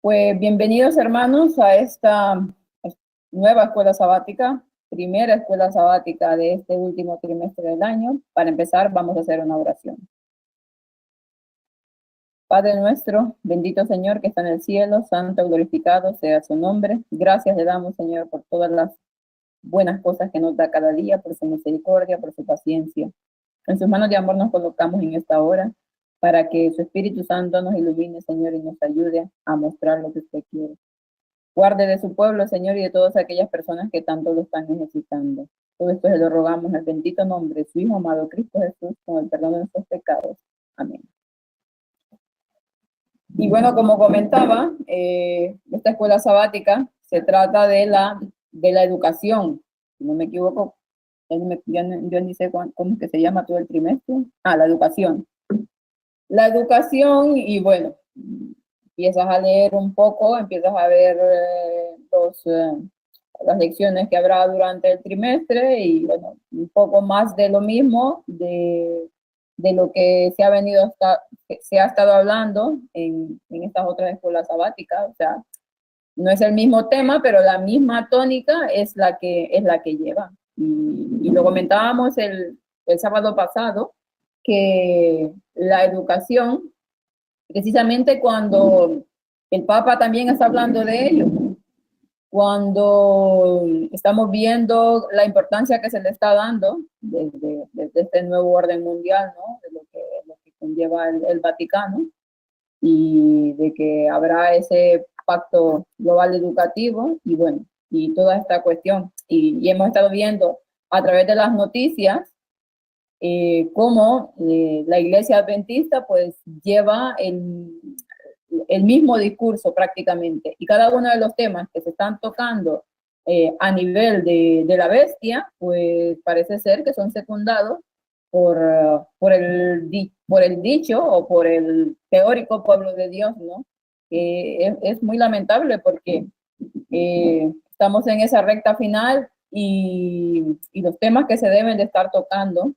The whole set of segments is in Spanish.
Pues bienvenidos hermanos a esta nueva escuela sabática, primera escuela sabática de este último trimestre del año. Para empezar vamos a hacer una oración. Padre nuestro, bendito Señor que está en el cielo, santo, glorificado sea su nombre. Gracias le damos, Señor, por todas las buenas cosas que nos da cada día, por su misericordia, por su paciencia. En sus manos de amor nos colocamos en esta hora para que su Espíritu Santo nos ilumine, Señor, y nos ayude a mostrar lo que usted quiere. Guarde de su pueblo, Señor, y de todas aquellas personas que tanto lo están necesitando. Todo esto se lo rogamos en el bendito nombre de su Hijo amado Cristo Jesús, con el perdón de nuestros pecados. Amén. Y bueno, como comentaba, esta escuela sabática se trata de la educación. Si no me equivoco, yo ni sé cómo es que se llama todo el trimestre. La educación. La educación, y bueno, empiezas a leer un poco, empiezas a ver las lecciones que habrá durante el trimestre y bueno, un poco más de lo mismo, de lo que se ha estado hablando en estas otras escuelas sabáticas. O sea, no es el mismo tema, pero la misma tónica es la que lleva. Y lo comentábamos el sábado pasado, que la educación, precisamente cuando el Papa también está hablando de ello, cuando estamos viendo la importancia que se le está dando desde este nuevo orden mundial, ¿no? De lo que conlleva el Vaticano, y de que habrá ese pacto global educativo, y bueno, y toda esta cuestión. Y hemos estado viendo a través de las noticias cómo la Iglesia Adventista pues lleva el mismo discurso prácticamente, y cada uno de los temas que se están tocando a nivel de la bestia, pues parece ser que son secundados por el dicho o por el teórico pueblo de Dios, ¿no? Es muy lamentable porque estamos en esa recta final y los temas que se deben de estar tocando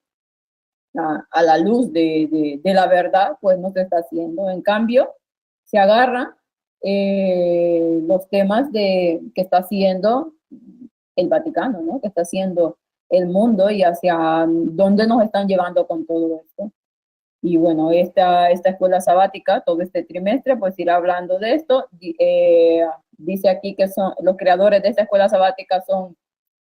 a la luz de la verdad, pues no se está haciendo. En cambio, se agarran los temas que está haciendo el Vaticano, ¿no? Que está haciendo el mundo y hacia dónde nos están llevando con todo esto. Y bueno, esta escuela sabática, todo este trimestre, pues irá hablando de esto. Dice aquí que son los creadores de esta escuela sabática son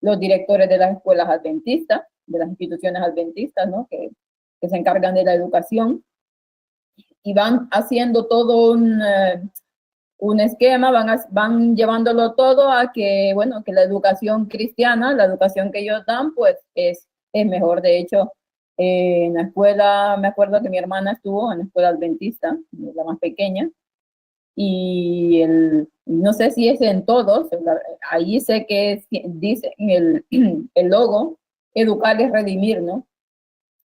los directores de las escuelas adventistas, de las instituciones adventistas, ¿no? Que se encargan de la educación, y van haciendo todo un esquema, van llevándolo todo a que, bueno, que la educación cristiana, la educación que ellos dan, pues es mejor. De hecho, en la escuela, me acuerdo que mi hermana estuvo en la escuela adventista, la más pequeña, y no sé si es en todos, ahí sé que dice el logo, educar es redimir, ¿no?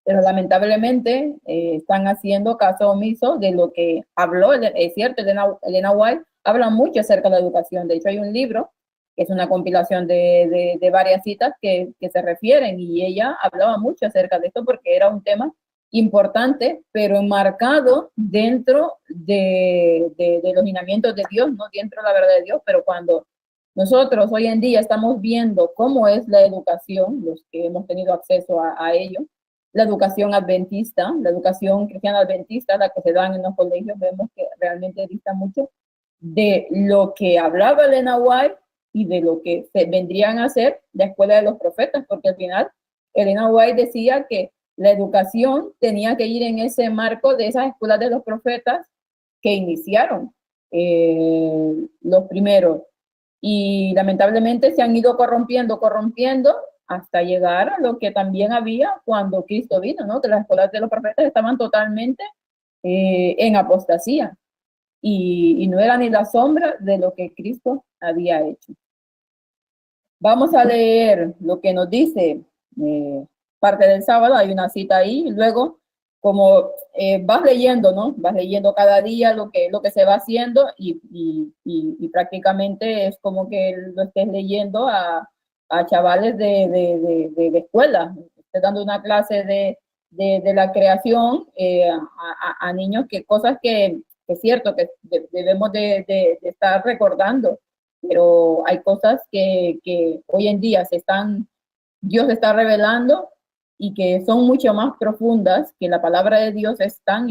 Pero lamentablemente están haciendo caso omiso de lo que habló. Es cierto, Elena White habla mucho acerca de la educación. De hecho, hay un libro que es una compilación de varias citas que se refieren, y ella hablaba mucho acerca de esto porque era un tema importante, pero enmarcado dentro de los lineamientos de Dios, no dentro de la verdad de Dios. Pero cuando nosotros hoy en día estamos viendo cómo es la educación, los que hemos tenido acceso a ello, la educación adventista, la educación cristiana adventista, la que se dan en los colegios, vemos que realmente dista mucho de lo que hablaba Elena White y de lo que se vendrían a hacer la escuela de los profetas, porque al final Elena White decía que la educación tenía que ir en ese marco de esas escuelas de los profetas que iniciaron los primeros, y lamentablemente se han ido corrompiendo hasta llegar a lo que también había cuando Cristo vino, ¿no? Que las escuelas de los profetas estaban totalmente en apostasía, y no era ni la sombra de lo que Cristo había hecho. Vamos a leer lo que nos dice parte del sábado. Hay una cita ahí, y luego como vas leyendo, ¿no? Vas leyendo cada día lo que se va haciendo, y prácticamente es como que lo estés leyendo a chavales de escuela. Estés dando una clase de la creación a niños, que cosas que es cierto que debemos de estar recordando, pero hay cosas que hoy en día Dios está revelando y que son mucho más profundas, que la palabra de Dios es tan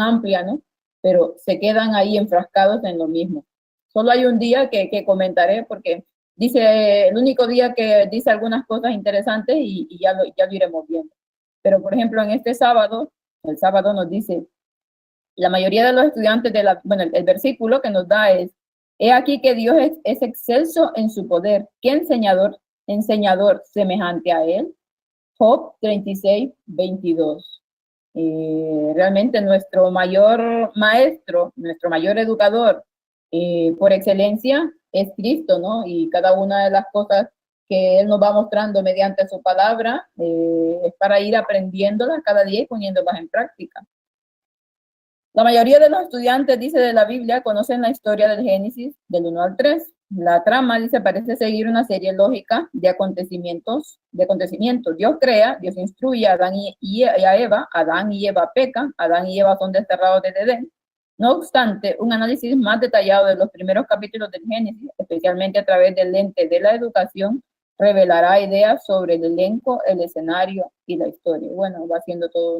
amplia, ¿no? Pero se quedan ahí enfrascados en lo mismo. Solo hay un día que comentaré porque dice, el único día que dice algunas cosas interesantes y ya lo iremos viendo. Pero, por ejemplo, en este sábado, el sábado nos dice, la mayoría de los estudiantes bueno, el versículo que nos da es, he aquí que Dios es excelso en su poder. ¿Qué enseñador semejante a él? Job 36:22. Realmente nuestro mayor maestro, nuestro mayor educador por excelencia es Cristo, ¿no? Y cada una de las cosas que Él nos va mostrando mediante su palabra es para ir aprendiéndolas cada día y poniéndolas en práctica. La mayoría de los estudiantes, dice de la Biblia, conocen la historia del Génesis del 1 al 3. La trama, dice, parece seguir una serie lógica de acontecimientos. Dios crea, Dios instruye a Adán y a Eva, Adán y Eva pecan, Adán y Eva son desterrados del Edén. No obstante, un análisis más detallado de los primeros capítulos del Génesis, especialmente a través del lente de la educación, revelará ideas sobre el elenco, el escenario y la historia. Bueno, va haciendo toda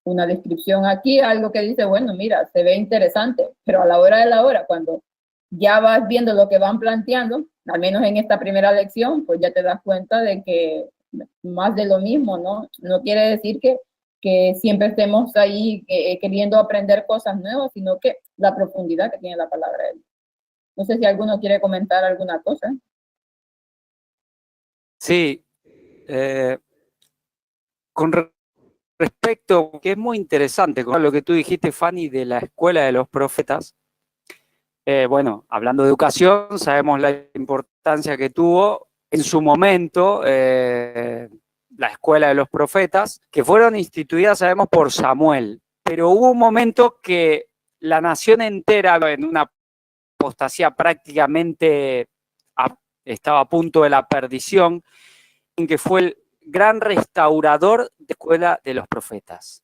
una descripción aquí, algo que dice, bueno, mira, se ve interesante, pero a la hora de la hora, cuando ya vas viendo lo que van planteando, al menos en esta primera lección, pues ya te das cuenta de que más de lo mismo, ¿no? No quiere decir que siempre estemos ahí queriendo aprender cosas nuevas, sino que la profundidad que tiene la palabra de Dios. No sé si alguno quiere comentar alguna cosa. Sí, con respecto, que es muy interesante, con lo que tú dijiste, Fanny, de la escuela de los profetas. Bueno, hablando de educación, sabemos la importancia que tuvo en su momento la escuela de los profetas, que fueron instituidas, sabemos, por Samuel. Pero hubo un momento que la nación entera, en una apostasía prácticamente estaba a punto de la perdición, en que fue el gran restaurador de la escuela de los profetas.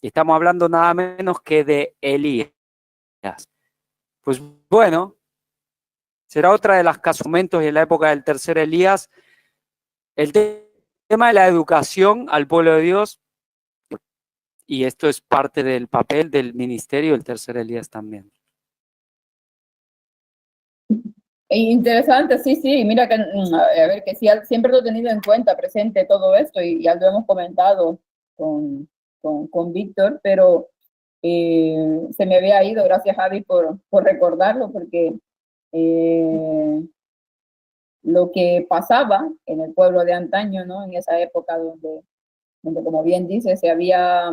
Y estamos hablando nada menos que de Elías. Pues bueno, será otra de las momentos en la época del tercer Elías, el tema de la educación al pueblo de Dios, y esto es parte del papel del ministerio del tercer Elías también. Interesante, sí, sí, mira que, a ver, que sí, siempre lo he tenido en cuenta, presente todo esto, y ya lo hemos comentado con Víctor, pero se me había ido, gracias Javi por recordarlo, porque lo que pasaba en el pueblo de antaño, ¿no? En esa época donde como bien dice, se había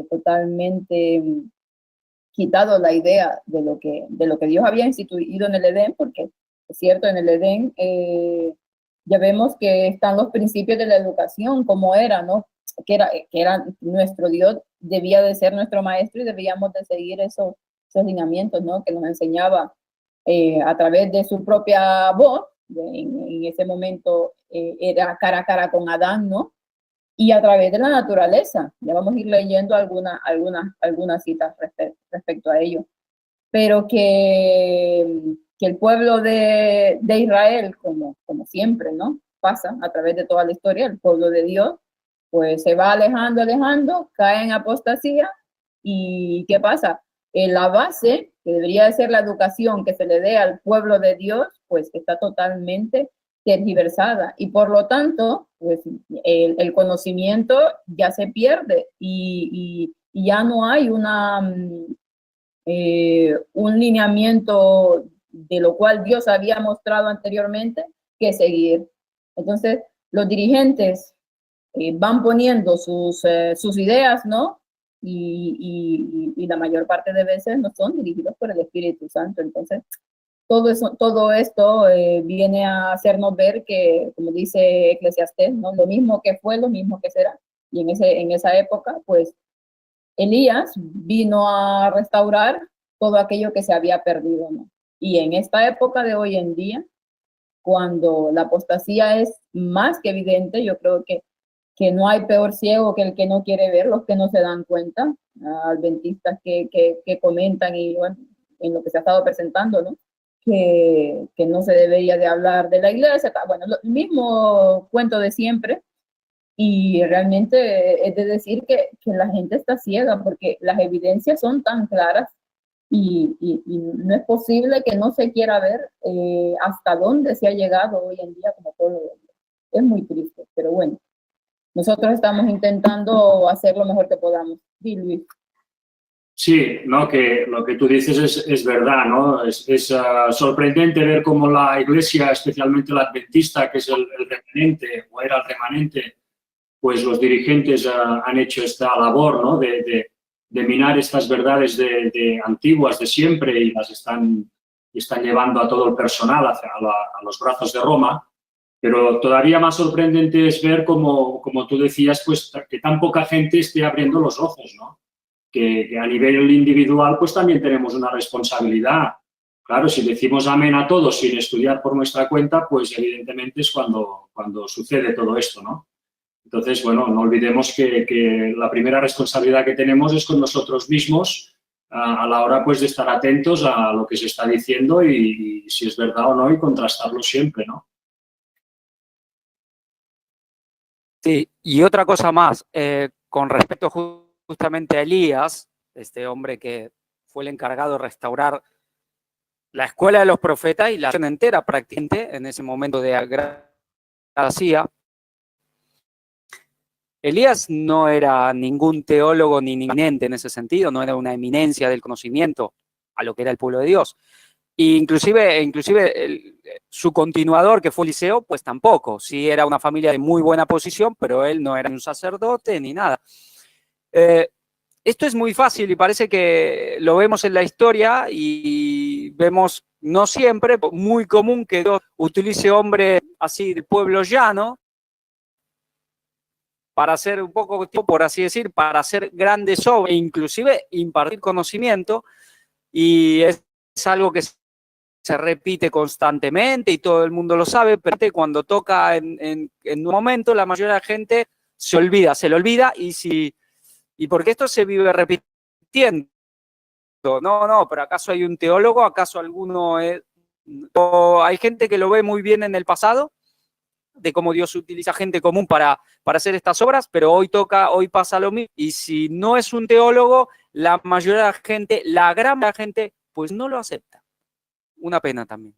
totalmente quitado la idea de lo que Dios había instituido en el Edén, porque es cierto, en el Edén ya vemos que están los principios de la educación, como era, ¿no? Que era nuestro Dios, debía de ser nuestro maestro y debíamos de seguir esos lineamientos, ¿no? Que nos enseñaba a través de su propia voz, en ese momento era cara a cara con Adán, ¿no? Y a través de la naturaleza. Ya vamos a ir leyendo algunas citas respecto a ello. Pero que el pueblo de Israel, como siempre, ¿no? Pasa a través de toda la historia, el pueblo de Dios, pues se va alejando, cae en apostasía. ¿Y qué pasa? La base, que debería de ser la educación que se le dé al pueblo de Dios, pues está totalmente tergiversada y por lo tanto, pues el conocimiento ya se pierde y ya no hay un lineamiento de lo cual Dios había mostrado anteriormente que seguir. Entonces, los dirigentes van poniendo sus ideas, ¿no? Y la mayor parte de veces no son dirigidos por el Espíritu Santo. Entonces, todo esto viene a hacernos ver que, como dice Eclesiastés, ¿no? Lo mismo que fue, lo mismo que será. Y en esa época, pues, Elías vino a restaurar todo aquello que se había perdido, ¿no? Y en esta época de hoy en día, cuando la apostasía es más que evidente, yo creo que que no hay peor ciego que el que no quiere ver, los que no se dan cuenta, adventistas que comentan y bueno, en lo que se ha estado presentando, ¿no? Que no se debería de hablar de la iglesia, bueno, el mismo cuento de siempre, y realmente es de decir que la gente está ciega porque las evidencias son tan claras y no es posible que no se quiera ver hasta dónde se ha llegado hoy en día como pueblo de Dios. Es muy triste, pero bueno, nosotros estamos intentando hacer lo mejor que podamos. Sí, Luis. Sí, ¿no? Que lo que tú dices es verdad, ¿no? Es sorprendente ver cómo la Iglesia, especialmente la adventista, que es el remanente, o era el remanente, pues los dirigentes han hecho esta labor, ¿no? De minar estas verdades de antiguas, de siempre, y las están llevando a todo el personal a los brazos de Roma. Pero todavía más sorprendente es ver, como tú decías, pues que tan poca gente esté abriendo los ojos, ¿no? Que a nivel individual pues también tenemos una responsabilidad. Claro, si decimos amén a todos sin estudiar por nuestra cuenta, pues evidentemente es cuando sucede todo esto, ¿no? Entonces, bueno, no olvidemos que la primera responsabilidad que tenemos es con nosotros mismos a la hora pues de estar atentos a lo que se está diciendo y si es verdad o no y contrastarlo siempre, ¿no? Sí, y otra cosa más, con respecto justamente a Elías, este hombre que fue el encargado de restaurar la escuela de los profetas y la nación entera prácticamente en ese momento de gracia. Elías no era ningún teólogo ni eminente en ese sentido, no era una eminencia del conocimiento a lo que era el pueblo de Dios. E inclusive su continuador, que fue Eliseo, pues tampoco. Sí era una familia de muy buena posición, pero él no era un sacerdote ni nada. Esto es muy fácil y parece que lo vemos en la historia y vemos, no siempre, muy común que Dios utilice hombres así del pueblo llano para hacer un poco, por así decir, para hacer grandes obras e inclusive impartir conocimiento, y es algo que se repite constantemente y todo el mundo lo sabe, pero cuando toca en un momento la mayoría de la gente se le olvida y porque esto se vive repitiendo. No, pero ¿acaso hay un teólogo? ¿Acaso alguno es? O hay gente que lo ve muy bien en el pasado, de cómo Dios utiliza gente común para hacer estas obras, pero hoy pasa lo mismo. Y si no es un teólogo, la mayoría de la gente, la gran mayoría de la gente, pues no lo acepta. Una pena también.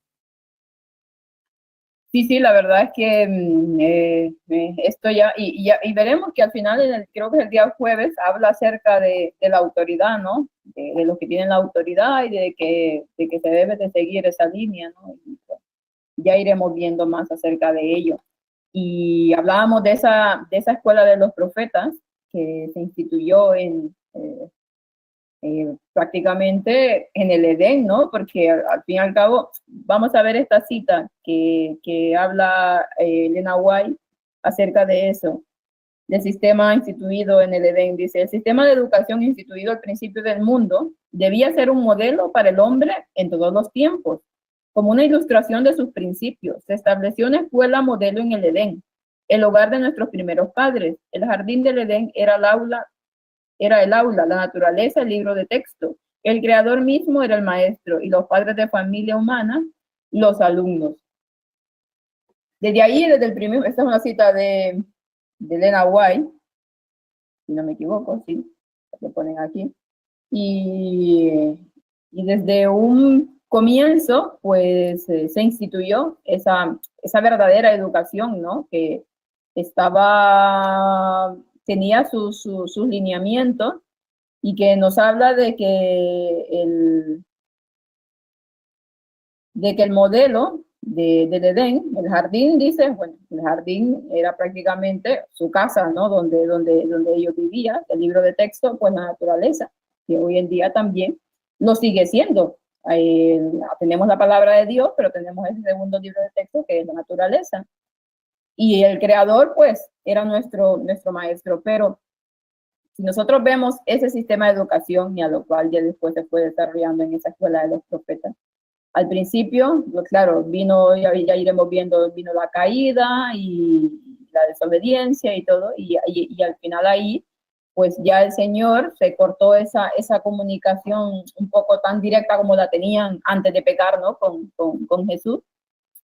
Sí, la verdad es que esto y veremos que al final, creo que el día jueves, habla acerca de la autoridad, ¿no? De los que tienen la autoridad y de que se debe de seguir esa línea, ¿no? Y, pues, ya iremos viendo más acerca de ello. Y hablábamos de esa escuela de los profetas que se instituyó prácticamente en el Edén, ¿no? Porque al fin y al cabo, vamos a ver esta cita que habla Elena White acerca de eso, del sistema instituido en el Edén. Dice, el sistema de educación instituido al principio del mundo debía ser un modelo para el hombre en todos los tiempos, como una ilustración de sus principios. Se estableció una escuela modelo en el Edén, el hogar de nuestros primeros padres. El jardín del Edén era el aula, la naturaleza, el libro de texto. El creador mismo era el maestro y los padres de familia humana, los alumnos. Desde ahí, desde el primer, esta es una cita de Elena White, si no me equivoco, sí, lo ponen aquí. Y desde un comienzo, pues se instituyó esa verdadera educación, ¿no? Que tenía sus lineamientos y que nos habla de que el modelo del Edén, el jardín, dice, bueno, el jardín era prácticamente su casa, ¿no? Donde ellos vivían, el libro de texto, pues la naturaleza, que hoy en día también lo sigue siendo. Tenemos la palabra de Dios, pero tenemos ese segundo libro de texto que es la naturaleza. Y el creador, pues, era nuestro maestro, pero si nosotros vemos ese sistema de educación y a lo cual ya después se fue desarrollando en esa escuela de los profetas, al principio, claro, ya iremos viendo, vino la caída y la desobediencia y todo, y al final ahí, pues ya el Señor se cortó esa comunicación un poco tan directa como la tenían antes de pecar, ¿no? Con Jesús,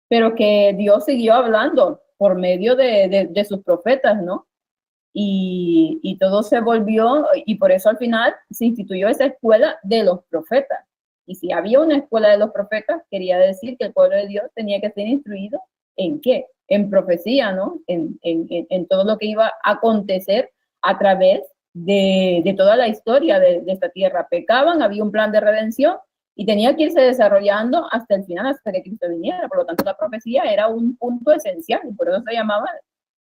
pero que Dios siguió hablando por medio de sus profetas, ¿no? Y todo se volvió, y por eso al final se instituyó esa escuela de los profetas. Y si había una escuela de los profetas, quería decir que el pueblo de Dios tenía que ser instruido ¿en qué? En profecía, ¿no? En todo lo que iba a acontecer a través de toda la historia de esta tierra. Pecaban, había un plan de redención y tenía que irse desarrollando hasta el final, hasta que Cristo viniera. Por lo tanto, la profecía era un punto esencial y por eso se llamaba,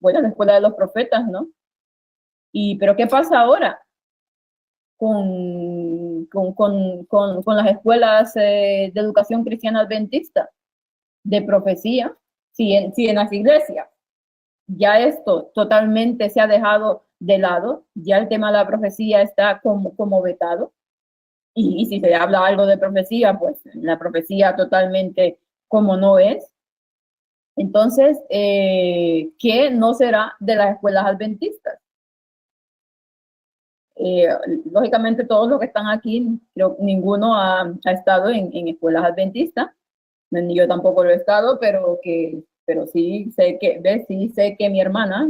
bueno, la escuela de los profetas, ¿no? Pero ¿qué pasa ahora con las escuelas de educación cristiana adventista, de profecía? Si en las iglesias ya esto totalmente se ha dejado de lado, ya el tema de la profecía está como vetado, y si se habla algo de profecía, pues la profecía totalmente como no es. Entonces, ¿qué no será de las escuelas adventistas? Lógicamente todos los que están aquí, creo que ninguno ha estado en escuelas adventistas, ni yo tampoco lo he estado, pero sí sé que mi hermana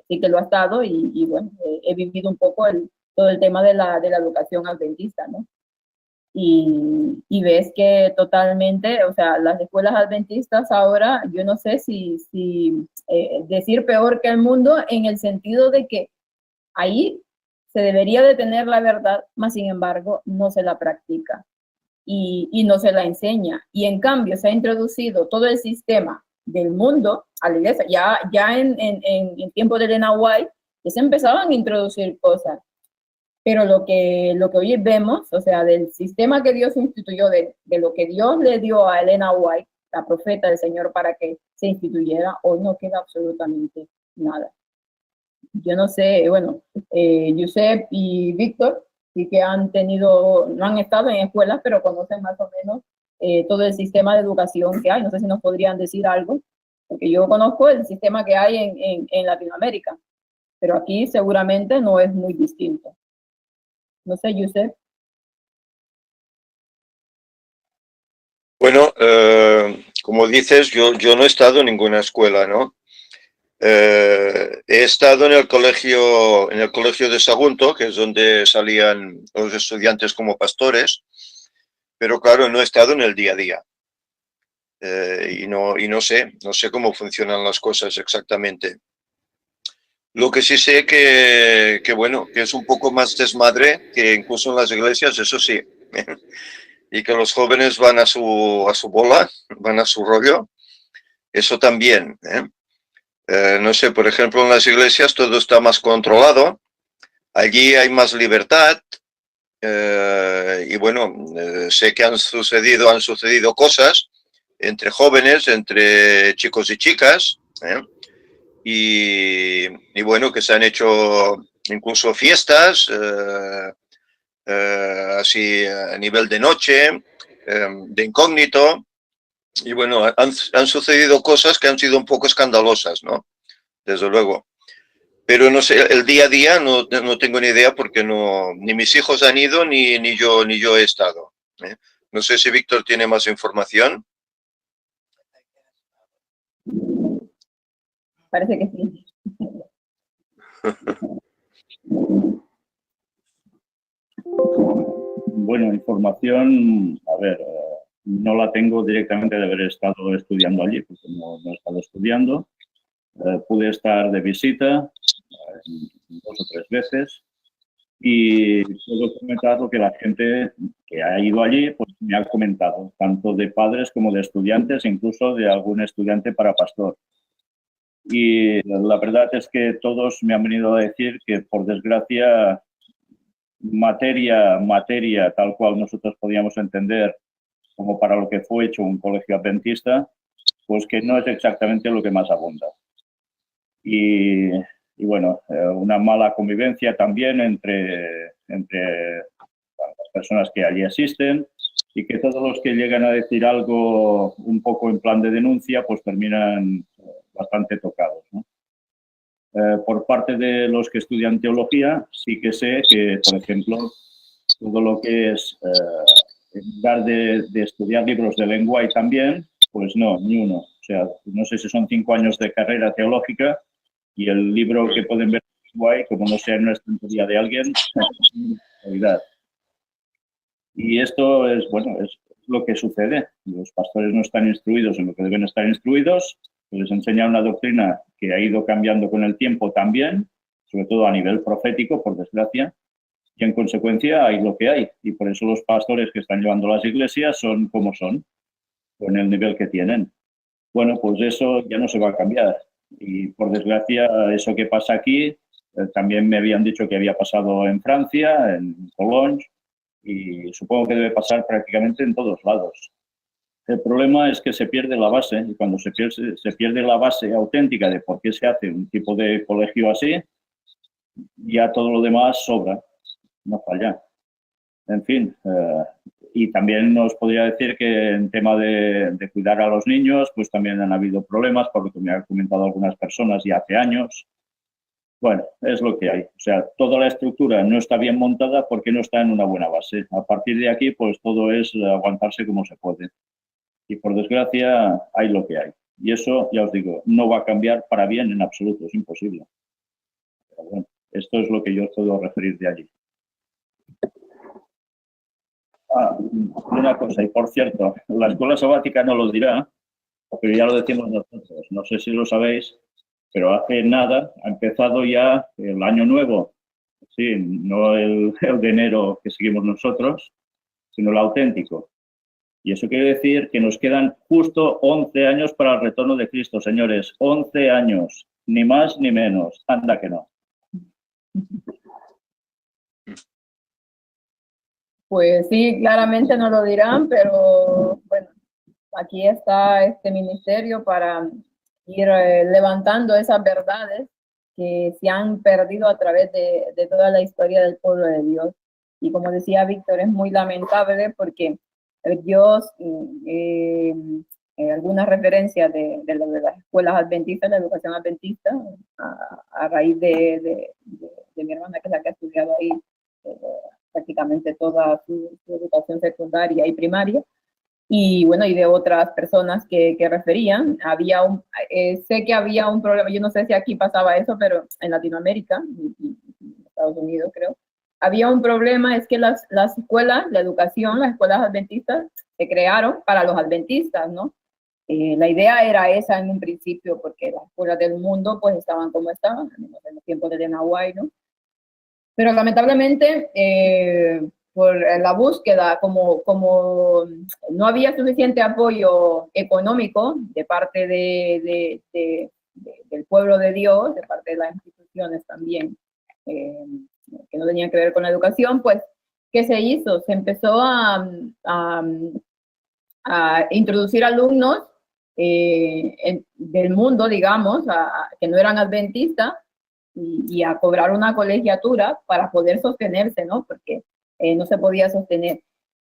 sí que lo ha estado y bueno, he vivido un poco todo el tema de la educación adventista, ¿no? Y ves que totalmente, o sea, las escuelas adventistas ahora, yo no sé si decir peor que el mundo, en el sentido de que ahí se debería de tener la verdad, mas sin embargo no se la practica y no se la enseña. Y en cambio se ha introducido todo el sistema del mundo a la iglesia. Ya en tiempo de Elena White ya se empezaban a introducir cosas. Pero lo que hoy vemos, o sea, del sistema que Dios instituyó, de lo que Dios le dio a Elena White, la profeta del Señor, para que se instituyera, hoy no queda absolutamente nada. Yo no sé, bueno, Josep y Víctor sí que no han estado en escuelas, pero conocen más o menos todo el sistema de educación que hay. No sé si nos podrían decir algo, porque yo conozco el sistema que hay en Latinoamérica, pero aquí seguramente no es muy distinto. No sé, Josep. Bueno, como dices, yo no he estado en ninguna escuela, ¿no? He estado en el colegio de Sagunto, que es donde salían los estudiantes como pastores, pero claro, no he estado en el día a día. Y no sé cómo funcionan las cosas exactamente. Lo que sí sé que es un poco más desmadre que incluso en las iglesias, eso sí. Y que los jóvenes van a su bola, van a su rollo, eso también, ¿eh? No sé, por ejemplo, en las iglesias todo está más controlado, allí hay más libertad, y bueno, sé que han sucedido cosas entre jóvenes, entre chicos y chicas, ¿eh? Y bueno, que se han hecho incluso fiestas, así a nivel de noche, de incógnito. Y bueno, han sucedido cosas que han sido un poco escandalosas, ¿no? Desde luego. Pero no sé, el día a día no tengo ni idea porque ni mis hijos han ido ni yo he estado, ¿eh? No sé si Víctor tiene más información. Parece que sí. Bueno, información, a ver, no la tengo directamente de haber estado estudiando allí, porque no he estado estudiando. Pude estar de visita 2 o 3 veces y puedo comentar lo que la gente que ha ido allí pues, me ha comentado, tanto de padres como de estudiantes, incluso de algún estudiante para pastor. Y la verdad es que todos me han venido a decir que, por desgracia, materia tal cual nosotros podíamos entender como para lo que fue hecho un colegio adventista, pues que no es exactamente lo que más abunda. Y bueno, una mala convivencia también entre las personas que allí asisten, y que todos los que llegan a decir algo un poco en plan de denuncia, pues terminan bastante tocados, ¿no? Por parte de los que estudian teología, sí que sé que, por ejemplo, todo lo que es, en lugar de estudiar libros de lengua y también, pues no, ni uno. O sea, no sé si son 5 años de carrera teológica y el libro que pueden ver en lengua, como no sea en una estantería de alguien, calidad. Y esto es, bueno, es lo que sucede. Los pastores no están instruidos en lo que deben estar instruidos, les enseña una doctrina que ha ido cambiando con el tiempo también, sobre todo a nivel profético, por desgracia, y en consecuencia hay lo que hay. Y por eso los pastores que están llevando las iglesias son como son, con el nivel que tienen. Bueno, pues eso ya no se va a cambiar. Y por desgracia, eso que pasa aquí, también me habían dicho que había pasado en Francia, en Cologne, y supongo que debe pasar prácticamente en todos lados. El problema es que se pierde la base, y cuando se pierde la base auténtica de por qué se hace un tipo de colegio así, ya todo lo demás sobra, no falla. En fin, y también os podría decir que en tema de cuidar a los niños, pues también han habido problemas, por lo que me han comentado algunas personas ya hace años. Bueno, es lo que hay. O sea, toda la estructura no está bien montada porque no está en una buena base. A partir de aquí, pues todo es aguantarse como se puede. Y por desgracia, hay lo que hay. Y eso, ya os digo, no va a cambiar para bien en absoluto, es imposible. Pero bueno, esto es lo que yo os puedo referir de allí. Una cosa, y por cierto, la escuela sabática no lo dirá, pero ya lo decimos nosotros. No sé si lo sabéis, pero hace nada ha empezado ya el año nuevo. Sí, no el de enero que seguimos nosotros, sino el auténtico. Y eso quiere decir que nos quedan justo 11 años para el retorno de Cristo, señores. 11 años, ni más ni menos. Anda que no. Pues sí, claramente no lo dirán, pero bueno, aquí está este ministerio para ir levantando esas verdades que se han perdido a través de toda la historia del pueblo de Dios. Y como decía Víctor, es muy lamentable porque Dios, algunas referencias de las escuelas adventistas, la educación adventista, a raíz de mi hermana, que es la que ha estudiado ahí prácticamente toda su educación secundaria y primaria, y bueno, y de otras personas que referían, sé que había un problema, yo no sé si aquí pasaba eso, pero en Latinoamérica, y Estados Unidos creo, había un problema, es que las escuelas, la educación, las escuelas adventistas se crearon para los adventistas, ¿no? La idea era esa en un principio, porque las escuelas del mundo pues estaban como estaban, en los tiempos de Elena White, ¿no? Pero lamentablemente, por la búsqueda, como no había suficiente apoyo económico de parte del pueblo de Dios, de parte de las instituciones también, que no tenían que ver con la educación, pues, ¿qué se hizo? Se empezó a introducir alumnos del mundo, digamos, que no eran adventistas, y a cobrar una colegiatura para poder sostenerse, ¿no? Porque no se podía sostener.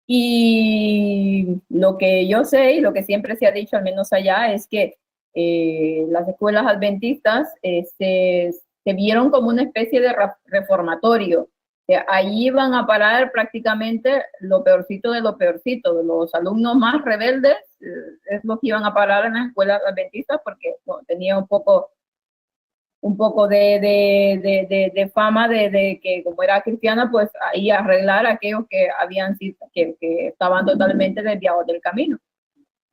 Y lo que yo sé y lo que siempre se ha dicho, al menos allá, es que las escuelas adventistas se vieron como una especie de reformatorio. Allí iban a parar prácticamente lo peorcito de lo peorcito, de los alumnos más rebeldes, es lo que iban a parar en las escuelas adventistas, porque bueno, tenía un poco de fama de que como era cristiana, pues ahí arreglar a aquellos que que estaban totalmente desviados del camino.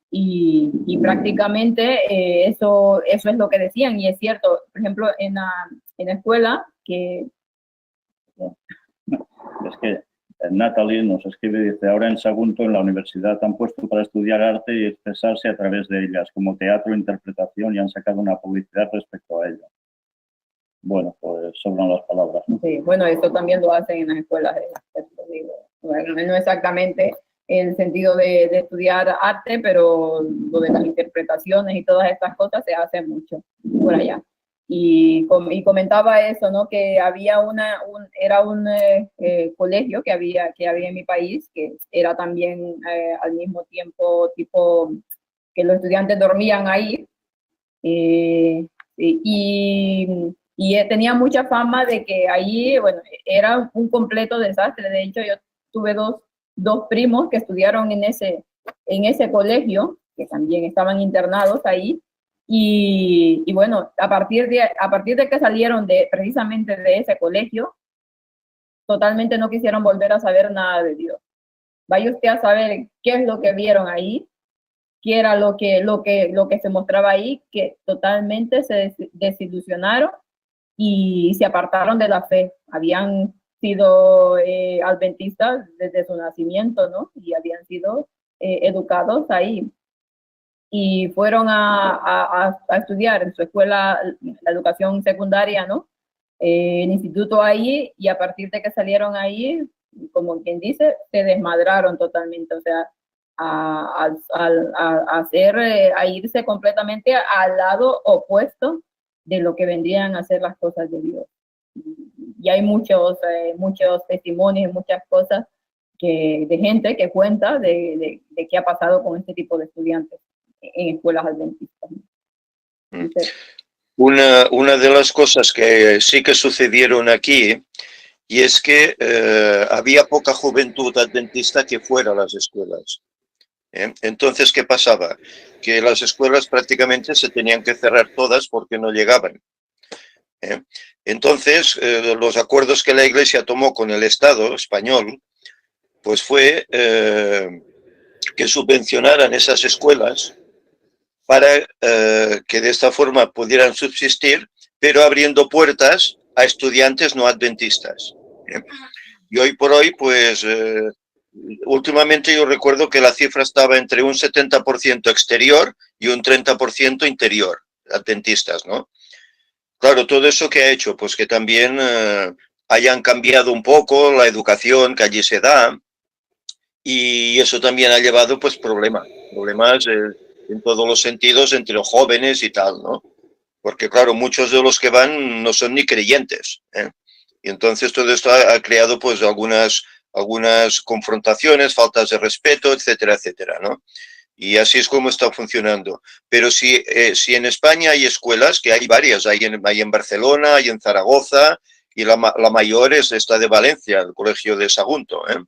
Y prácticamente eso es lo que decían, y es cierto. Por ejemplo, en la escuela que... Es que Natalie nos escribe, dice, ahora en Sagunto, en la universidad, han puesto para estudiar arte y expresarse a través de ellas, como teatro, interpretación, y han sacado una publicidad respecto a ello. Bueno, pues sobran las palabras, ¿no? Sí, bueno, eso también lo hacen en las escuelas, no exactamente el sentido de estudiar arte, pero lo de las interpretaciones y todas estas cosas se hace mucho por allá. Y comentaba eso, ¿no? Que había era un colegio que había en mi país, que era también al mismo tiempo tipo que los estudiantes dormían ahí, y Y tenía mucha fama de que allí, bueno, era un completo desastre. De hecho, yo tuve dos primos que estudiaron en ese colegio, que también estaban internados ahí, y bueno, a partir de que salieron precisamente de ese colegio, totalmente no quisieron volver a saber nada de Dios. Vaya usted a saber qué es lo que vieron ahí, qué era lo que se mostraba ahí, que totalmente se desilusionaron y se apartaron de la fe. Habían sido adventistas desde su nacimiento, ¿no? Y habían sido educados ahí. Y fueron a estudiar en su escuela, la educación secundaria, ¿no? El instituto ahí, y a partir de que salieron ahí, como quien dice, se desmadraron totalmente, o sea, a irse completamente al lado opuesto de lo que vendrían a ser las cosas de Dios. Y hay muchos testimonios, muchas cosas de gente que cuenta de qué ha pasado con este tipo de estudiantes en escuelas adventistas. Entonces, Una de las cosas que sí que sucedieron aquí, y es que había poca juventud adventista que fuera a las escuelas. Entonces, ¿qué pasaba? Que las escuelas prácticamente se tenían que cerrar todas porque no llegaban. Entonces, los acuerdos que la Iglesia tomó con el Estado español, pues fue que subvencionaran esas escuelas para que de esta forma pudieran subsistir, pero abriendo puertas a estudiantes no adventistas. Y hoy por hoy, pues, últimamente yo recuerdo que la cifra estaba entre un 70% exterior y un 30% interior, adventistas, ¿no? Claro, todo eso que ha hecho, pues que también hayan cambiado un poco la educación que allí se da, y eso también ha llevado, pues, problemas en todos los sentidos entre los jóvenes y tal, ¿no? Porque, claro, muchos de los que van no son ni creyentes, ¿eh? Y entonces todo esto ha creado, pues, algunas confrontaciones, faltas de respeto, etcétera, etcétera, ¿no? Y así es como está funcionando. Pero si en España hay escuelas, que hay varias, hay en Barcelona, hay en Zaragoza, y la mayor es esta de Valencia, el Colegio de Sagunto, ¿eh?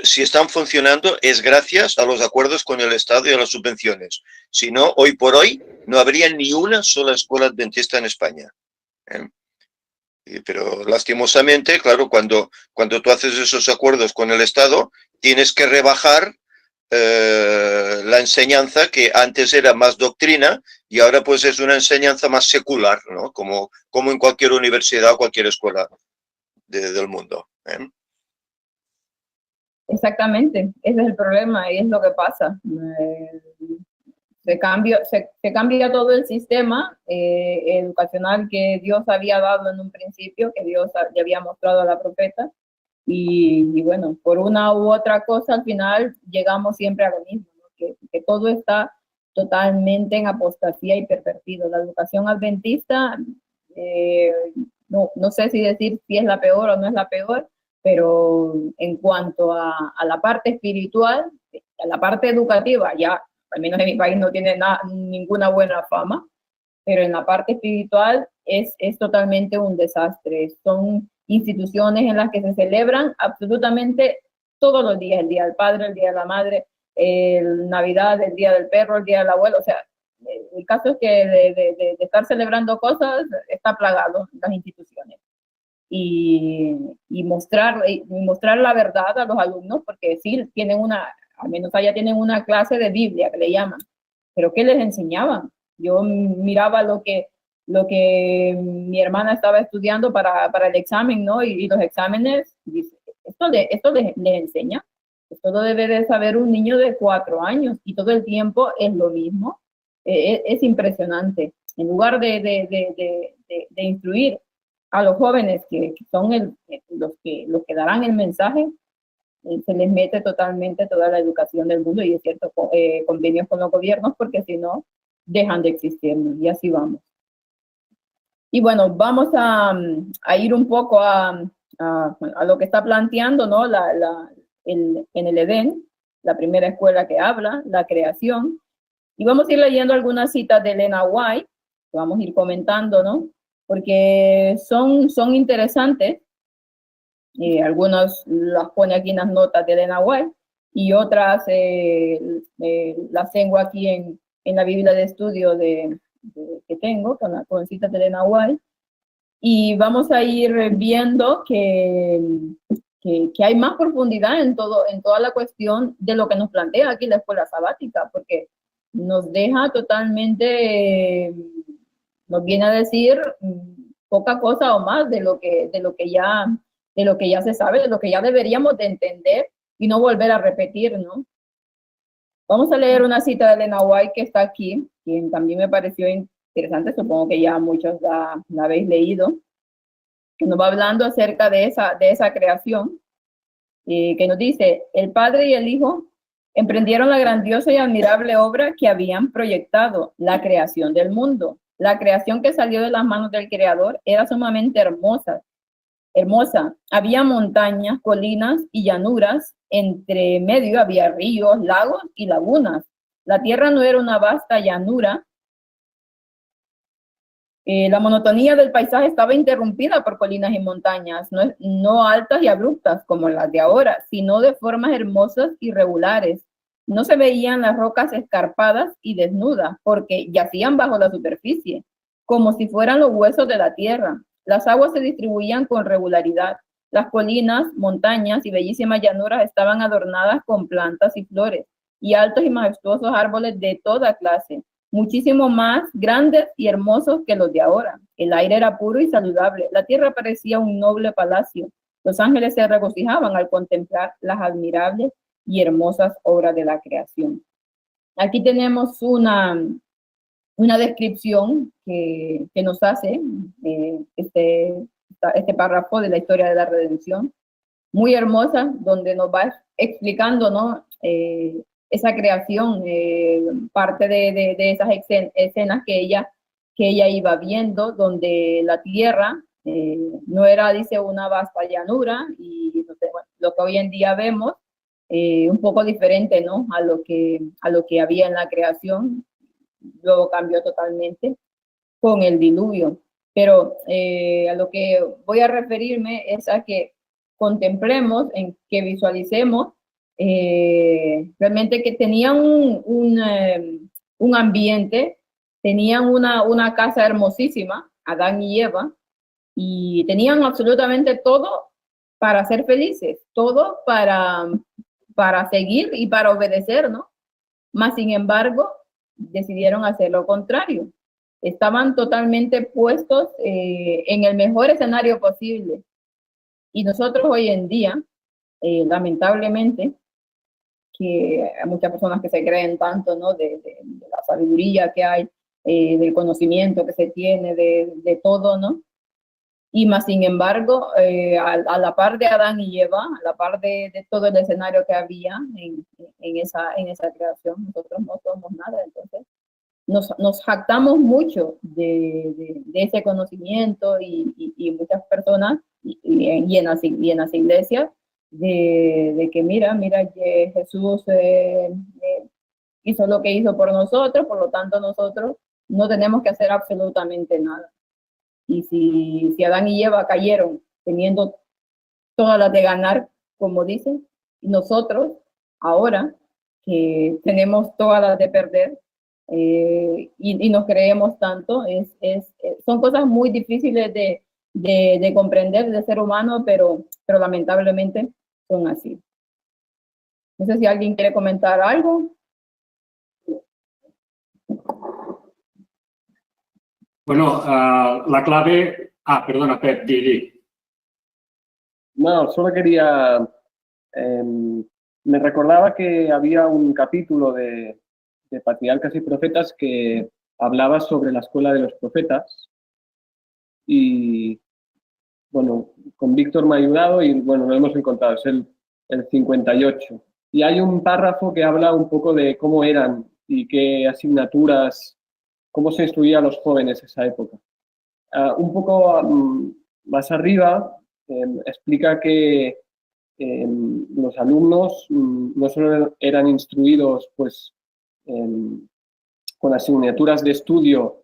Si están funcionando es gracias a los acuerdos con el Estado y a las subvenciones. Si no, hoy por hoy no habría ni una sola escuela adventista en España. Pero lastimosamente, claro, cuando tú haces esos acuerdos con el Estado, tienes que rebajar la enseñanza, que antes era más doctrina y ahora pues es una enseñanza más secular, ¿no? Como en cualquier universidad o cualquier escuela del mundo. Exactamente, ese es el problema y es lo que pasa. Se cambia todo el sistema educacional que Dios había dado en un principio, que Dios ya había mostrado a la profeta, y bueno, por una u otra cosa al final llegamos siempre a lo mismo, ¿no? que todo está totalmente en apostasía y pervertido. La educación adventista, no sé si decir si es la peor o no es la peor, pero en cuanto a la parte espiritual, a la parte educativa, ya al menos en mi país no tiene ninguna buena fama, pero en la parte espiritual es totalmente un desastre. Son instituciones en las que se celebran absolutamente todos los días, el Día del Padre, el Día de la Madre, el Navidad, el Día del Perro, el Día del Abuelo. O sea, el caso es que de estar celebrando cosas está plagado las instituciones. Y mostrar la verdad a los alumnos, porque sí tienen al menos allá tienen una clase de Biblia que le llaman, pero ¿qué les enseñaban? Yo miraba lo que mi hermana estaba estudiando para el examen, ¿no? Y los exámenes, dice, esto les enseña, esto lo debe de saber un niño de 4 años, y todo el tiempo es lo mismo. Es impresionante. En lugar de instruir a los jóvenes que son los que darán el mensaje, se les mete totalmente toda la educación del mundo, y es cierto, convenios con los gobiernos, porque si no, dejan de existir, ¿no? Y así vamos. Y bueno, vamos a ir un poco a lo que está planteando, ¿no? En el Edén, la primera escuela que habla, la creación. Y vamos a ir leyendo algunas citas de Elena White, que vamos a ir comentando, ¿no? porque son interesantes. Algunas las pone aquí en las notas de Elena White y otras las tengo aquí en la Biblia de estudio que tengo, con citas de Elena White. Y vamos a ir viendo que hay más profundidad en toda la cuestión de lo que nos plantea aquí la escuela sabática, porque nos deja totalmente, nos viene a decir poca cosa o más de lo que ya se sabe, de lo que ya deberíamos de entender y no volver a repetir, ¿no? Vamos a leer una cita de Elena White que está aquí, quien también me pareció interesante, supongo que ya muchos la habéis leído, que nos va hablando acerca de esa creación, que nos dice: el Padre y el Hijo emprendieron la grandiosa y admirable obra que habían proyectado, la creación del mundo. La creación que salió de las manos del Creador era sumamente hermosa. Había montañas, colinas y llanuras, entre medio había ríos, lagos y lagunas. La tierra no era una vasta llanura. La monotonía del paisaje estaba interrumpida por colinas y montañas, no altas y abruptas como las de ahora, sino de formas hermosas y regulares. No se veían las rocas escarpadas y desnudas, porque yacían bajo la superficie, como si fueran los huesos de la tierra. Las aguas se distribuían con regularidad. Las colinas, montañas y bellísimas llanuras estaban adornadas con plantas y flores, y altos y majestuosos árboles de toda clase, muchísimo más grandes y hermosos que los de ahora. El aire era puro y saludable. La tierra parecía un noble palacio. Los ángeles se regocijaban al contemplar las admirables y hermosas obras de la creación. Aquí tenemos una descripción que nos hace este párrafo de la historia de la redención, muy hermosa, donde nos va explicando, ¿no? Esa creación, parte de esas escenas que ella iba viendo, donde la tierra no era, dice, una vasta llanura, y entonces, bueno, lo que hoy en día vemos, un poco diferente, ¿no? a lo que había en la creación. Luego cambió totalmente con el diluvio. Pero a lo que voy a referirme es a que contemplemos, en que visualicemos realmente que tenían un ambiente, tenían una casa hermosísima, Adán y Eva, y tenían absolutamente todo para ser felices, todo para seguir y para obedecer, ¿no? Mas, sin embargo, decidieron hacer lo contrario. Estaban totalmente puestos en el mejor escenario posible. Y nosotros hoy en día, lamentablemente, que hay muchas personas que se creen tanto, ¿no? de la sabiduría que hay, del conocimiento que se tiene, de todo, ¿no? Y más, sin embargo, a la par de Adán y Eva, a la par de todo el escenario que había en esa creación, nosotros no somos nada. Entonces, nos jactamos mucho de ese conocimiento, y muchas personas, y en las iglesias, de que mira que Jesús hizo lo que hizo por nosotros, por lo tanto nosotros no tenemos que hacer absolutamente nada. Y si Adán y Eva cayeron teniendo todas las de ganar, como dicen, nosotros ahora que tenemos todas las de perder, y nos creemos tanto, son cosas muy difíciles de comprender del ser humano, pero lamentablemente son así. No sé si alguien quiere comentar algo. Bueno, la clave... perdona, Pep, di. No, solo quería... me recordaba que había un capítulo de Patriarcas y Profetas que hablaba sobre la escuela de los profetas, y bueno, con Víctor me ha ayudado y bueno, lo hemos encontrado, es el 58. Y hay un párrafo que habla un poco de cómo eran y qué asignaturas, cómo se instruía a los jóvenes en esa época. Un poco más arriba explica que los alumnos no solo eran instruidos pues, con asignaturas de estudio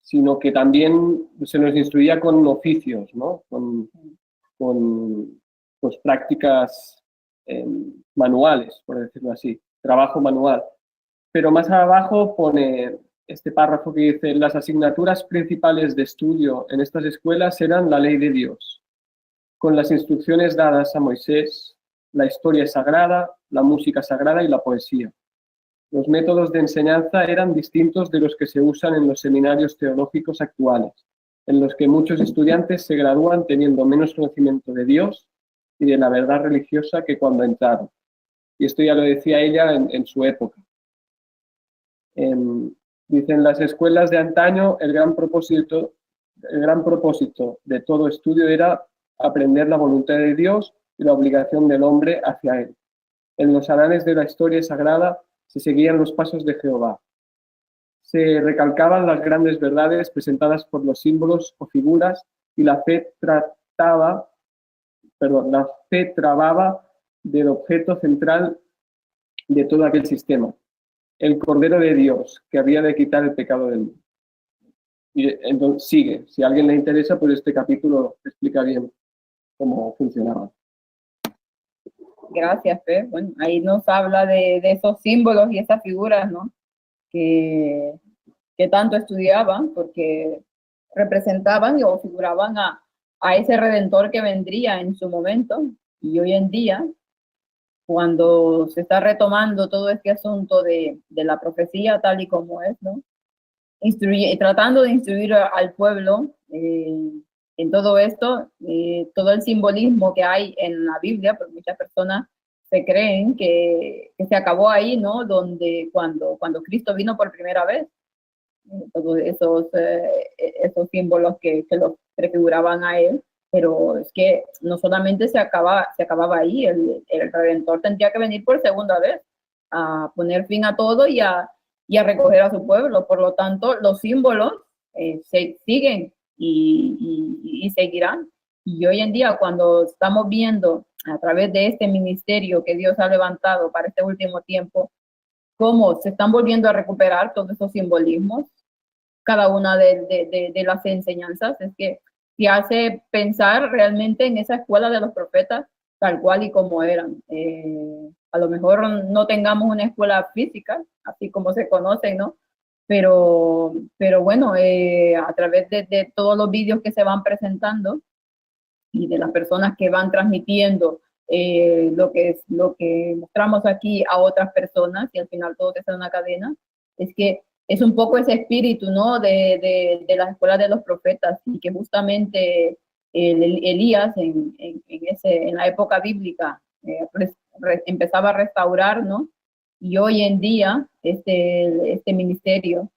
sino que también se nos instruía con oficios, ¿no? Con pues, prácticas manuales, por decirlo así, trabajo manual. Pero más abajo pone este párrafo que dice: las asignaturas principales de estudio en estas escuelas eran la ley de Dios, con las instrucciones dadas a Moisés, la historia sagrada, la música sagrada y la poesía. Los métodos de enseñanza eran distintos de los que se usan en los seminarios teológicos actuales, en los que muchos estudiantes se gradúan teniendo menos conocimiento de Dios y de la verdad religiosa que cuando entraron. Y esto ya lo decía ella en su época. Dicen: las escuelas de antaño, el gran propósito de todo estudio era aprender la voluntad de Dios y la obligación del hombre hacia él. En los anales de la historia sagrada se seguían los pasos de Jehová. Se recalcaban las grandes verdades presentadas por los símbolos o figuras, y la fe trababa del objeto central de todo aquel sistema, el Cordero de Dios, que había de quitar el pecado del mundo. Y entonces sigue. Si a alguien le interesa, pues este capítulo explica bien cómo funcionaba. Gracias, Fer. Bueno, ahí nos habla de esos símbolos y esas figuras, ¿no? Que tanto estudiaban, porque representaban o figuraban a ese Redentor que vendría en su momento. Y hoy en día, cuando se está retomando todo este asunto de la profecía tal y como es, ¿no? Tratando de instruir al pueblo en todo esto, todo el simbolismo que hay en la Biblia, porque muchas personas se creen que se acabó ahí, ¿no? Donde cuando Cristo vino por primera vez, todos esos símbolos que los prefiguraban a él, pero es que no solamente se acababa ahí, el Redentor tendría que venir por segunda vez a poner fin a todo y a recoger a su pueblo. Por lo tanto, los símbolos siguen y seguirán. Y hoy en día, cuando estamos viendo a través de este ministerio que Dios ha levantado para este último tiempo, cómo se están volviendo a recuperar todos esos simbolismos, cada una de las enseñanzas, es que te hace pensar realmente en esa escuela de los profetas tal cual y como eran. A lo mejor no tengamos una escuela física, así como se conocen, ¿no? Pero bueno, a través de todos los vídeos que se van presentando y de las personas que van transmitiendo lo que mostramos aquí a otras personas, y al final todo que sea una cadena, es que es un poco ese espíritu, ¿no? de la escuela de los profetas, y que justamente Elías en la época bíblica empezaba a restaurar, ¿no? Y hoy en día este ministerio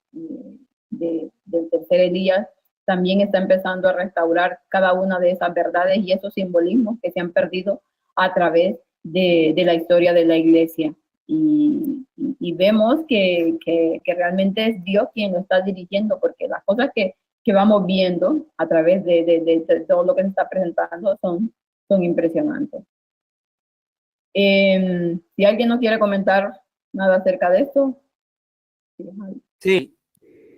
del tercer Elías también está empezando a restaurar cada una de esas verdades y esos simbolismos que se han perdido a través de la historia de la iglesia. Y vemos que realmente es Dios quien lo está dirigiendo, porque las cosas que vamos viendo a través de todo lo que se está presentando son impresionantes. Si alguien nos quiere comentar nada acerca de esto. Sí,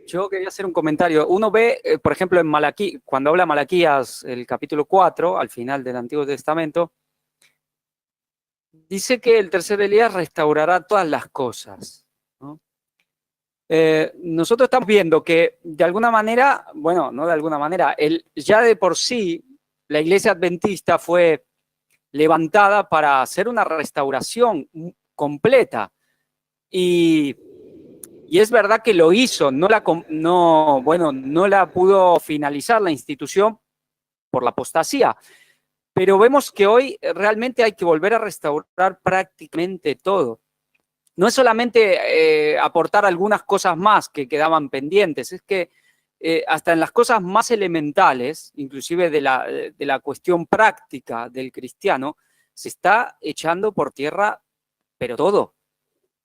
yo quería hacer un comentario. Uno ve, por ejemplo, en Malaquías, cuando habla Malaquías, el capítulo 4, al final del Antiguo Testamento, dice que el tercer Elías restaurará todas las cosas, ¿no? Nosotros estamos viendo que de alguna manera, bueno, no de alguna manera, ya de por sí la iglesia adventista fue levantada para hacer una restauración completa. Y es verdad que lo hizo, no la pudo finalizar la institución por la apostasía. Pero vemos que hoy realmente hay que volver a restaurar prácticamente todo. No es solamente aportar algunas cosas más que quedaban pendientes, es que hasta en las cosas más elementales, inclusive de la cuestión práctica del cristiano, se está echando por tierra, pero todo.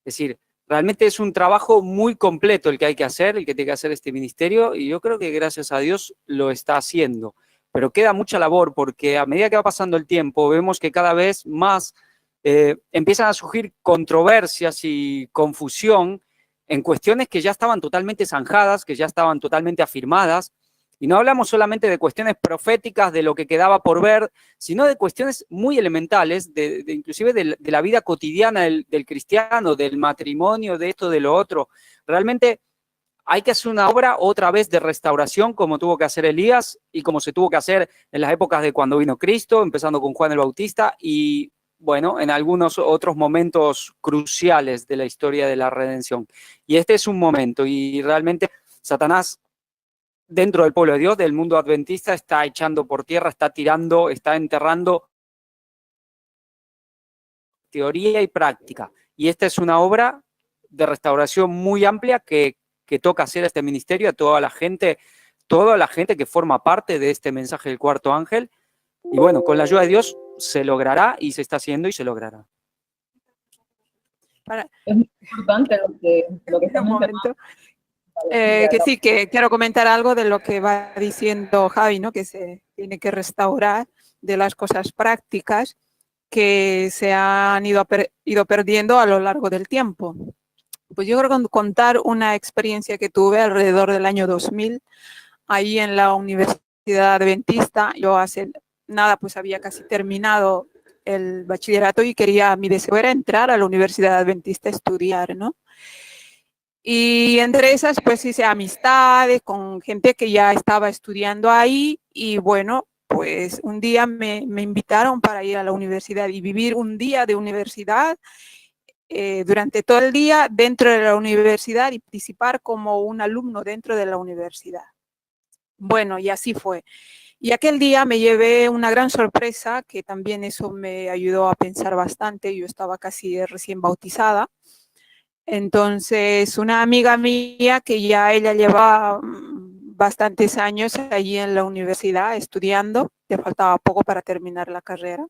Es decir, realmente es un trabajo muy completo el que hay que hacer, el que tiene que hacer este ministerio, y yo creo que gracias a Dios lo está haciendo. Pero queda mucha labor, porque a medida que va pasando el tiempo, vemos que cada vez más empiezan a surgir controversias y confusión en cuestiones que ya estaban totalmente zanjadas, que ya estaban totalmente afirmadas. Y no hablamos solamente de cuestiones proféticas, de lo que quedaba por ver, sino de cuestiones muy elementales, inclusive de la vida cotidiana del cristiano, del matrimonio, de esto, de lo otro. Realmente hay que hacer una obra otra vez de restauración, como tuvo que hacer Elías y como se tuvo que hacer en las épocas de cuando vino Cristo, empezando con Juan el Bautista y, bueno, en algunos otros momentos cruciales de la historia de la redención. Y este es un momento, y realmente Satanás, dentro del pueblo de Dios, del mundo adventista, está echando por tierra, está tirando, está enterrando teoría y práctica. Y esta es una obra de restauración muy amplia que toca hacer a este ministerio, a toda la gente que forma parte de este mensaje del cuarto ángel. Y bueno, con la ayuda de Dios se logrará y se está haciendo y se logrará. Es muy importante lo que estamos Un momento. Que sí, que quiero comentar algo de lo que va diciendo Javi, ¿no? Que se tiene que restaurar de las cosas prácticas que se han ido perdiendo a lo largo del tiempo. Pues yo creo que contar una experiencia que tuve alrededor del año 2000, ahí en la Universidad Adventista. Yo hace nada, pues había casi terminado el bachillerato y mi deseo era entrar a la Universidad Adventista a estudiar, ¿no? Y entre esas, pues hice amistades con gente que ya estaba estudiando ahí y bueno, pues un día me invitaron para ir a la universidad y vivir un día de universidad durante todo el día dentro de la universidad y participar como un alumno dentro de la universidad. Bueno, y así fue. Y aquel día me llevé una gran sorpresa, que también eso me ayudó a pensar bastante. Yo estaba casi recién bautizada. Entonces, una amiga mía que ya ella lleva bastantes años allí en la universidad estudiando, le faltaba poco para terminar la carrera,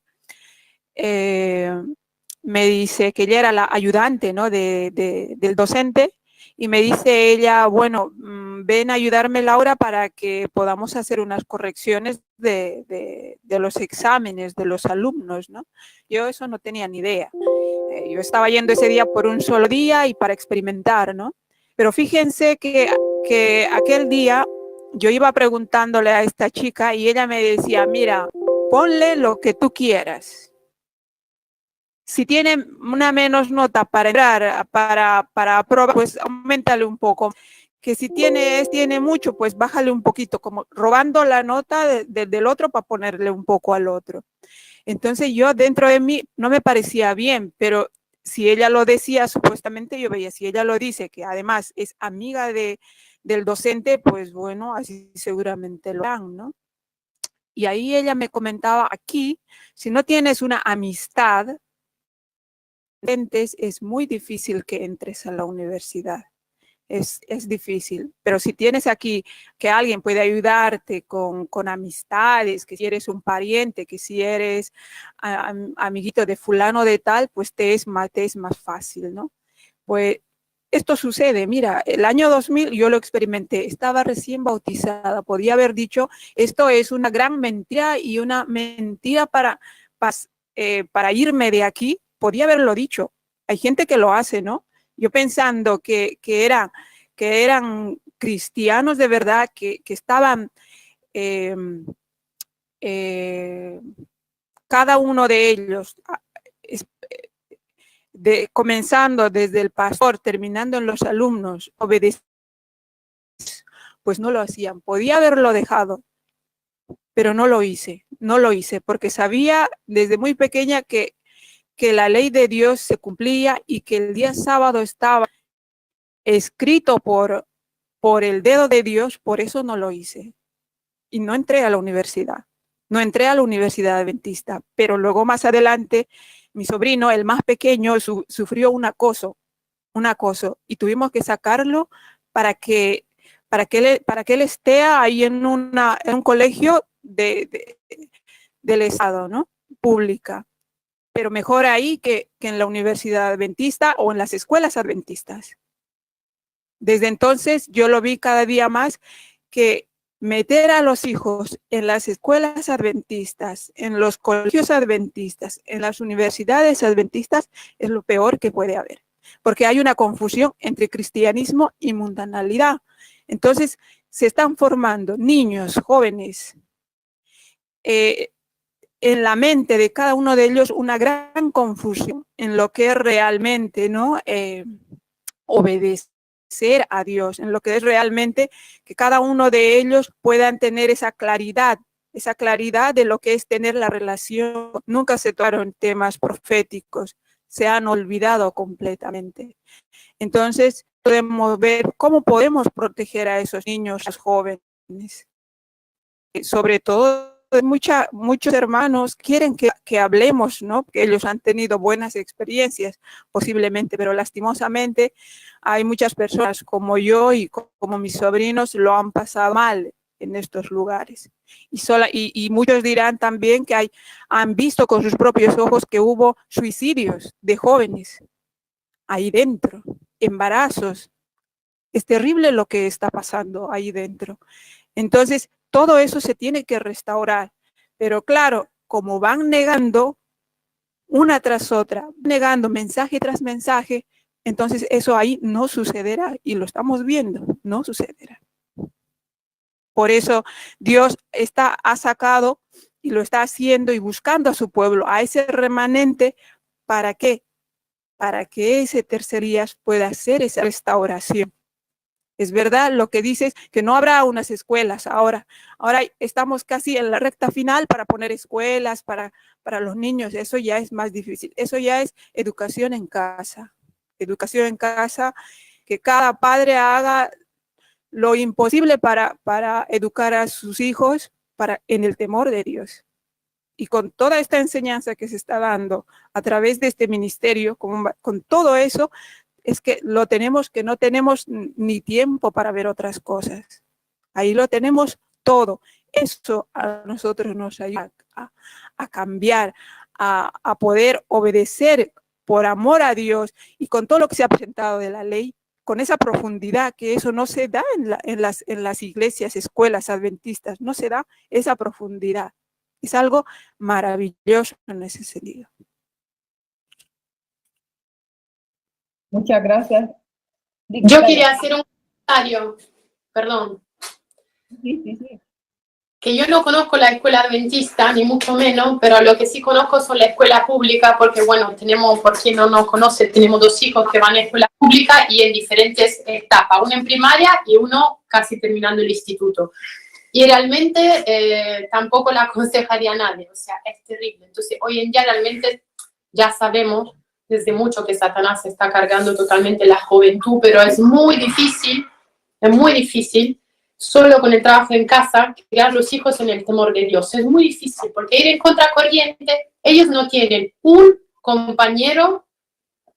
me dice que ella era la ayudante, ¿no? del docente, y me dice ella, bueno, ven a ayudarme, Laura, para que podamos hacer unas correcciones de los exámenes de los alumnos, ¿no? Yo eso no tenía ni idea. Yo estaba yendo ese día por un solo día y para experimentar, ¿no? Pero fíjense que aquel día yo iba preguntándole a esta chica y ella me decía, mira, ponle lo que tú quieras. Si tiene una menos nota para entrar, para aprobar, pues aumentale un poco. Que si tiene mucho, pues bájale un poquito, como robando la nota del otro para ponerle un poco al otro. Entonces yo dentro de mí no me parecía bien, pero si ella lo decía, supuestamente yo veía, si ella lo dice, que además es amiga del docente, pues bueno, así seguramente lo harán, ¿no? Y ahí ella me comentaba, aquí, si no tienes una amistad, es muy difícil que entres a la universidad. Es difícil, pero si tienes aquí que alguien puede ayudarte con amistades, que si eres un pariente, que si eres amiguito de fulano de tal, pues te es más fácil, ¿no? Pues esto sucede, mira, el año 2000 yo lo experimenté, estaba recién bautizada, podía haber dicho, esto es una gran mentira y una mentira para irme de aquí, podía haberlo dicho. Hay gente que lo hace, ¿no? Yo pensando que eran cristianos de verdad, que estaban, cada uno de ellos, comenzando desde el pastor, terminando en los alumnos, pues no lo hacían. Podía haberlo dejado, pero no lo hice, porque sabía desde muy pequeña que la ley de Dios se cumplía y que el día sábado estaba escrito por el dedo de Dios, por eso no lo hice. Y no entré a la universidad. No entré a la Universidad Adventista, pero luego más adelante mi sobrino, el más pequeño, sufrió un acoso y tuvimos que sacarlo para que él esté ahí en un colegio del Estado, ¿no? Pública. Pero mejor ahí que en la Universidad Adventista o en las escuelas adventistas. Desde entonces yo lo vi cada día más, que meter a los hijos en las escuelas adventistas, en los colegios adventistas, en las universidades adventistas es lo peor que puede haber. porque hay una confusión entre cristianismo y mundanalidad. Entonces, se están formando niños, jóvenes, en la mente de cada uno de ellos una gran confusión en lo que es realmente, ¿no? Obedecer a Dios, en lo que es realmente que cada uno de ellos puedan tener esa claridad de lo que es tener la relación. Nunca se tocaron temas proféticos, se han olvidado completamente. Entonces, podemos ver cómo podemos proteger a esos niños, a los jóvenes. Sobre todo, muchos hermanos quieren que hablemos, ¿no? Que ellos han tenido buenas experiencias, posiblemente, pero lastimosamente hay muchas personas como yo y como mis sobrinos lo han pasado mal en estos lugares. Y muchos dirán también que han visto con sus propios ojos que hubo suicidios de jóvenes ahí dentro, embarazos. Es terrible lo que está pasando ahí dentro. Entonces, todo eso se tiene que restaurar. Pero claro, como van negando una tras otra, negando mensaje tras mensaje, entonces eso ahí no sucederá. Y lo estamos viendo, no sucederá. Por eso Dios ha sacado y lo está haciendo y buscando a su pueblo, a ese remanente. ¿Para qué? Para que ese tercer día pueda hacer esa restauración. Es verdad lo que dices, que no habrá unas escuelas ahora. Ahora estamos casi en la recta final para poner escuelas para los niños. Eso ya es más difícil. Eso ya es educación en casa. Educación en casa, que cada padre haga lo imposible para educar a sus hijos en el temor de Dios. Y con toda esta enseñanza que se está dando a través de este ministerio, con todo eso, es que no tenemos ni tiempo para ver otras cosas. Ahí lo tenemos todo. Eso a nosotros nos ayuda a cambiar, a poder obedecer por amor a Dios y con todo lo que se ha presentado de la ley, con esa profundidad, que eso no se da en las iglesias, escuelas adventistas, no se da esa profundidad. Es algo maravilloso en ese sentido. Muchas gracias. Yo quería hacer un comentario, perdón. Sí. Que yo no conozco la escuela adventista, ni mucho menos, pero lo que sí conozco son la escuela pública, porque bueno, por quien no nos conoce, tenemos 2 hijos que van a escuela pública y en diferentes etapas, uno en primaria y uno casi terminando el instituto. Y realmente tampoco la aconsejaría a nadie, o sea, es terrible. Entonces, hoy en día realmente ya sabemos desde mucho que Satanás se está cargando totalmente la juventud, pero es muy difícil solo con el trabajo en casa, criar los hijos en el temor de Dios. Es muy difícil, porque ir en contracorriente, ellos no tienen un compañero,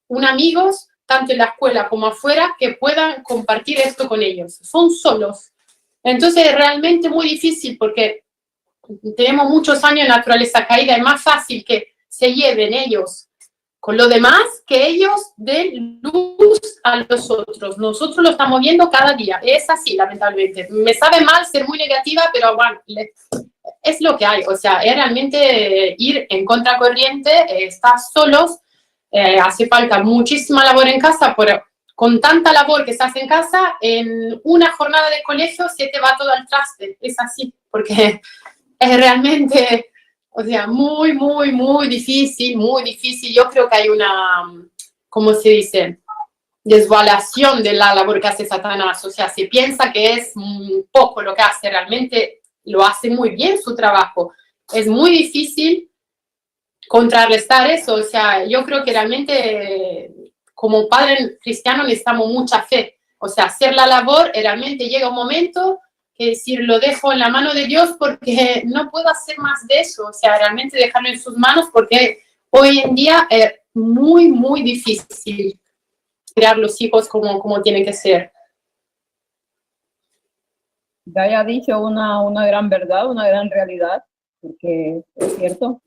un amigos, tanto en la escuela como afuera, que puedan compartir esto con ellos. Son solos. Entonces es realmente muy difícil, porque tenemos muchos años de naturaleza caída. Es más fácil que se lleven ellos con lo demás, que ellos den luz a los otros. Nosotros lo estamos viendo cada día. Es así, lamentablemente. Me sabe mal ser muy negativa, pero bueno, es lo que hay. O sea, es realmente ir en contracorriente, estar solos. Hace falta muchísima labor en casa, pero con tanta labor que se hace en casa, en una jornada de colegio se te va todo al traste. Es así, porque es realmente... O sea, muy, muy, muy difícil, muy difícil. Yo creo que hay una, ¿cómo se dice? Desvaluación de la labor que hace Satanás. O sea, se piensa que es poco lo que hace, realmente lo hace muy bien su trabajo. Es muy difícil contrarrestar eso. O sea, yo creo que realmente como padre cristiano necesitamos mucha fe. O sea, hacer la labor, realmente llega un momento... Es decir, lo dejo en la mano de Dios porque no puedo hacer más de eso, o sea, realmente dejarlo en sus manos, porque hoy en día es muy, muy difícil criar los hijos como tiene que ser. Ya haya dicho una gran verdad, una gran realidad, porque es cierto,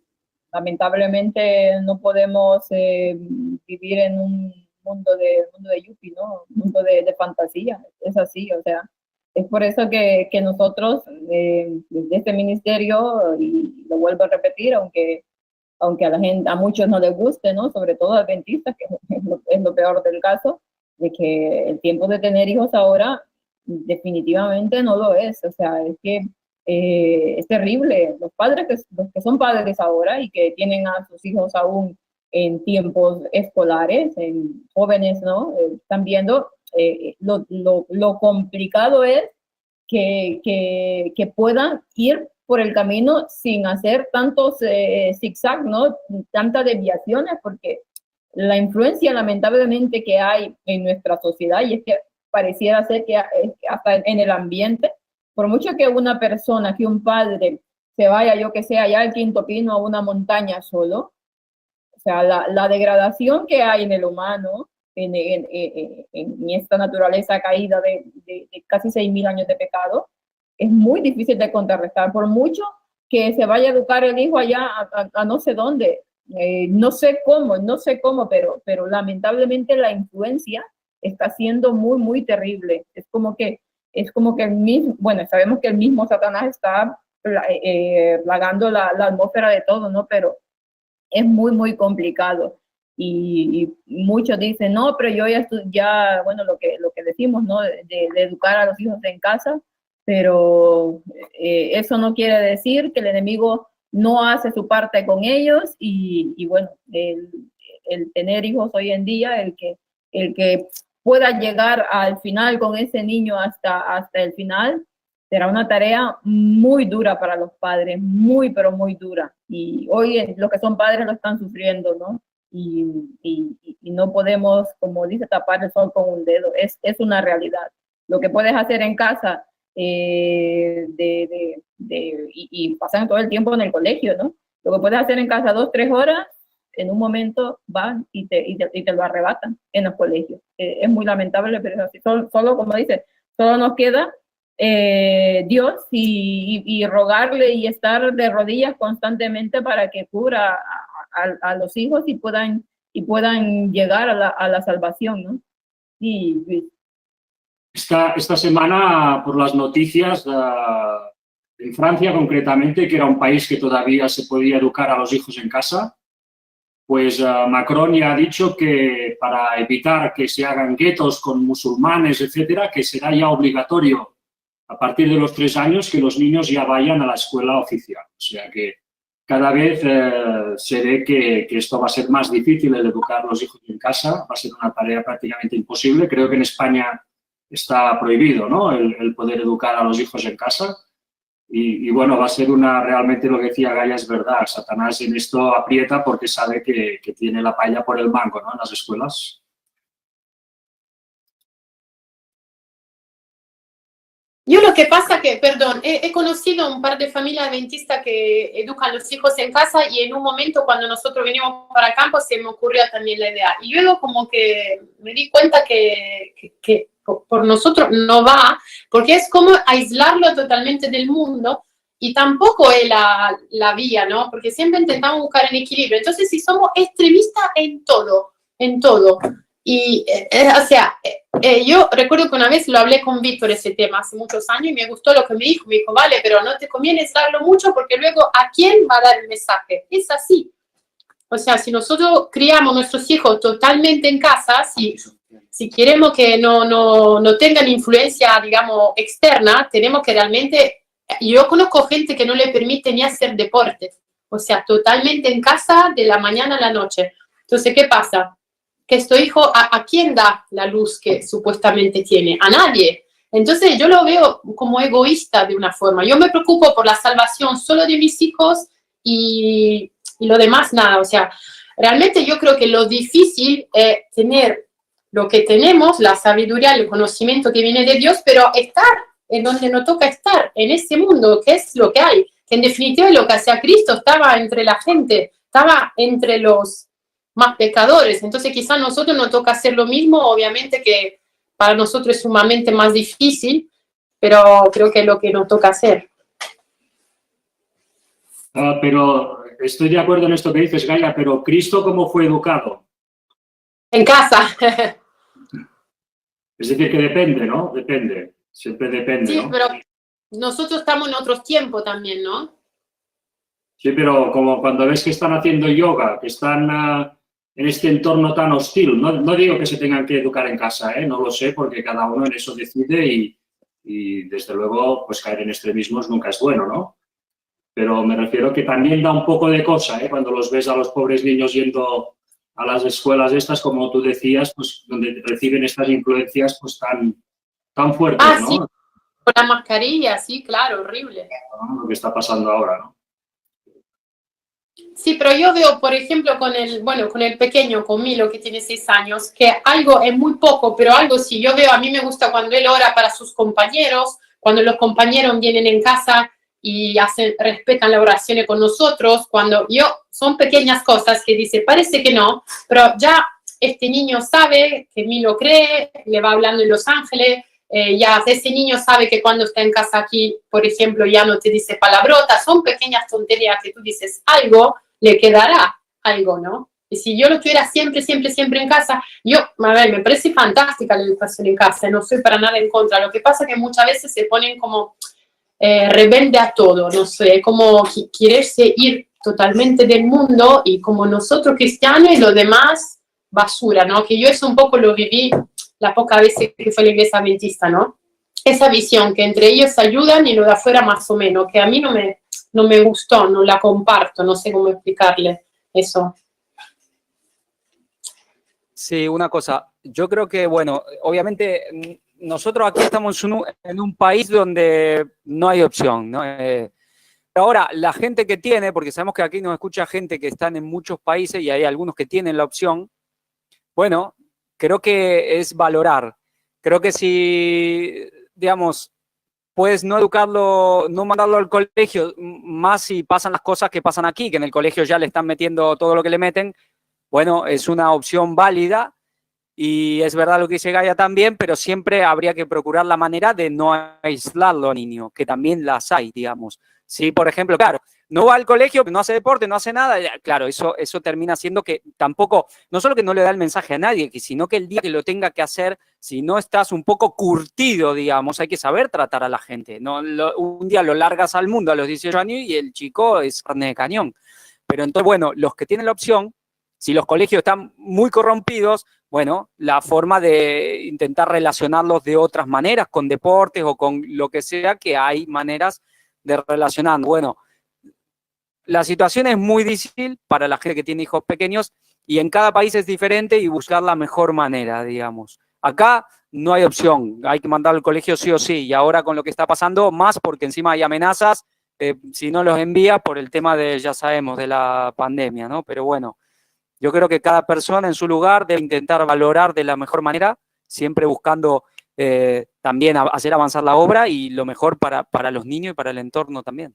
lamentablemente no podemos vivir en un mundo de yuppie, ¿no? Un mundo de fantasía, es así, o sea. Es por eso que nosotros, desde este ministerio, y lo vuelvo a repetir, aunque aunque a muchos no les guste, ¿no? Sobre todo a adventistas, que es lo peor del caso, de que el tiempo de tener hijos ahora definitivamente no lo es. O sea, es que es terrible. Los que son padres ahora y que tienen a sus hijos aún en tiempos escolares, en jóvenes, ¿no? Están viendo lo complicado es que puedan ir por el camino sin hacer tantos zigzags, ¿no? Tantas desviaciones, porque la influencia lamentablemente que hay en nuestra sociedad, y es que pareciera ser que hasta en el ambiente, por mucho que una persona, que un padre se vaya, yo que sé, allá al Quinto Pino, a una montaña solo, o sea, la degradación que hay en el humano, en esta naturaleza caída de casi 6.000 años de pecado, es muy difícil de contrarrestar, por mucho que se vaya a educar el hijo allá a no sé dónde, no sé cómo, pero lamentablemente la influencia está siendo muy, muy terrible. Es como que el mismo, bueno, sabemos que el mismo Satanás está plagando la atmósfera de todo, ¿no? Pero es muy, muy complicado. Y muchos dicen, no, pero yo ya bueno, lo que decimos, ¿no? De educar a los hijos en casa, pero eso no quiere decir que el enemigo no hace su parte con ellos y bueno, el tener hijos hoy en día, el que pueda llegar al final con ese niño hasta el final, será una tarea muy dura para los padres, muy, pero muy dura. Y hoy los que son padres lo están sufriendo, ¿no? Y no podemos, como dice, tapar el sol con un dedo. Es una realidad. Lo que puedes hacer en casa y pasan todo el tiempo en el colegio, ¿no? Lo que puedes hacer en casa 2, 3 horas, en un momento van y te lo arrebatan en los colegios. Es muy lamentable, pero es así. Solo como dice, solo nos queda Dios y rogarle y estar de rodillas constantemente para que cubra a los hijos y puedan llegar a la salvación, ¿no? Esta semana, por las noticias, en Francia concretamente, que era un país que todavía se podía educar a los hijos en casa, pues Macron ya ha dicho que para evitar que se hagan guetos con musulmanes, etcétera, que será ya obligatorio a partir de los 3 años que los niños ya vayan a la escuela oficial. O sea que cada vez se ve que esto va a ser más difícil, el educar a los hijos en casa, va a ser una tarea prácticamente imposible. Creo que en España está prohibido, ¿no?, el poder educar a los hijos en casa. Y bueno, va a ser realmente lo que decía Gaia es verdad. Satanás en esto aprieta porque sabe que tiene la paella por el mango, ¿no?, en las escuelas. Yo lo que pasa que, perdón, he conocido un par de familias adventistas que educan a los hijos en casa y en un momento cuando nosotros venimos para el campo se me ocurrió también la idea. Y luego como que me di cuenta que por nosotros no va, porque es como aislarlo totalmente del mundo y tampoco es la vía, ¿no? Porque siempre intentamos buscar el equilibrio. Entonces, si somos extremistas en todo, y, o sea, yo recuerdo que una vez lo hablé con Víctor ese tema hace muchos años y me gustó lo que me dijo. Me dijo, vale, pero no te conviene aislarlo mucho porque luego ¿a quién va a dar el mensaje? Es así. O sea, si nosotros criamos a nuestros hijos totalmente en casa, si queremos que no tengan influencia, digamos, externa, tenemos que realmente... Yo conozco gente que no le permite ni hacer deporte. O sea, totalmente en casa de la mañana a la noche. Entonces, ¿qué pasa? Que este hijo, ¿a quién da la luz que supuestamente tiene? A nadie. Entonces, yo lo veo como egoísta de una forma. Yo me preocupo por la salvación solo de mis hijos y lo demás nada. O sea, realmente yo creo que lo difícil es tener lo que tenemos, la sabiduría, el conocimiento que viene de Dios, pero estar en donde nos toca estar, en este mundo, que es lo que hay. Que en definitiva lo que hacía Cristo, estaba entre la gente, estaba entre los más pecadores. Entonces quizás a nosotros nos toca hacer lo mismo, obviamente que para nosotros es sumamente más difícil, pero creo que es lo que nos toca hacer. Pero estoy de acuerdo en esto que dices, Gaia, pero ¿Cristo cómo fue educado? En casa. Es decir, que depende, ¿no? Depende, siempre depende, Sí, ¿no? pero nosotros estamos en otros tiempos también, ¿no? Sí, pero como cuando ves que están haciendo yoga, que están en este entorno tan hostil, no digo que se tengan que educar en casa, no lo sé, porque cada uno en eso decide y desde luego pues caer en extremismos nunca es bueno, ¿no? Pero me refiero que también da un poco de cosa, cuando los ves a los pobres niños yendo a las escuelas estas, como tú decías, pues donde reciben estas influencias pues tan fuertes, ¿no? Sí, con la mascarilla, sí, claro, horrible. Lo que está pasando ahora, ¿no? Sí, pero yo veo, por ejemplo, con el pequeño, con Milo, que tiene 6 años, que algo es muy poco, pero algo sí. Yo veo, a mí me gusta cuando él ora para sus compañeros, cuando los compañeros vienen en casa y respetan la oración con nosotros, son pequeñas cosas que dice, parece que no, pero ya este niño sabe que Milo cree, le va hablando en Los Ángeles, ya ese niño sabe que cuando está en casa aquí, por ejemplo, ya no te dice palabrotas, son pequeñas tonterías que tú dices, algo le quedará, algo, ¿no? Y si yo lo tuviera siempre en casa, me parece fantástica la educación en casa, no soy para nada en contra. Lo que pasa es que muchas veces se ponen como rebelde a todo, no sé, como quererse ir totalmente del mundo y como nosotros cristianos y los demás basura, ¿no? Que yo eso un poco lo viví la poca vez que fue la iglesia adventista, ¿no? Esa visión que entre ellos ayudan y lo de afuera más o menos, que a mí no me gustó, no la comparto, no sé cómo explicarle eso. Sí, una cosa, yo creo que, bueno, obviamente nosotros aquí estamos en un país donde no hay opción, ¿no? Ahora, la gente que tiene, porque sabemos que aquí nos escucha gente que están en muchos países y hay algunos que tienen la opción, bueno, creo que es valorar. Creo que si, digamos, puedes no educarlo, no mandarlo al colegio, más si pasan las cosas que pasan aquí, que en el colegio ya le están metiendo todo lo que le meten, bueno, es una opción válida y es verdad lo que dice Gaia también, pero siempre habría que procurar la manera de no aislarlo al niño, que también las hay, digamos. Sí, por ejemplo, claro, no va al colegio, no hace deporte, no hace nada, claro, eso termina siendo que tampoco, no solo que no le da el mensaje a nadie, sino que el día que lo tenga que hacer, si no estás un poco curtido, digamos, hay que saber tratar a la gente. No, un día lo largas al mundo a los 18 años y el chico es carne de cañón. Pero entonces, bueno, los que tienen la opción, si los colegios están muy corrompidos, bueno, la forma de intentar relacionarlos de otras maneras, con deportes o con lo que sea, que hay maneras de relacionar. Bueno, la situación es muy difícil para la gente que tiene hijos pequeños y en cada país es diferente y buscar la mejor manera, digamos. Acá no hay opción, hay que mandar al colegio sí o sí, y ahora con lo que está pasando, más porque encima hay amenazas, si no los envía por el tema de, ya sabemos, de la pandemia, ¿no? Pero bueno, yo creo que cada persona en su lugar debe intentar valorar de la mejor manera, siempre buscando también hacer avanzar la obra y lo mejor para los niños y para el entorno también.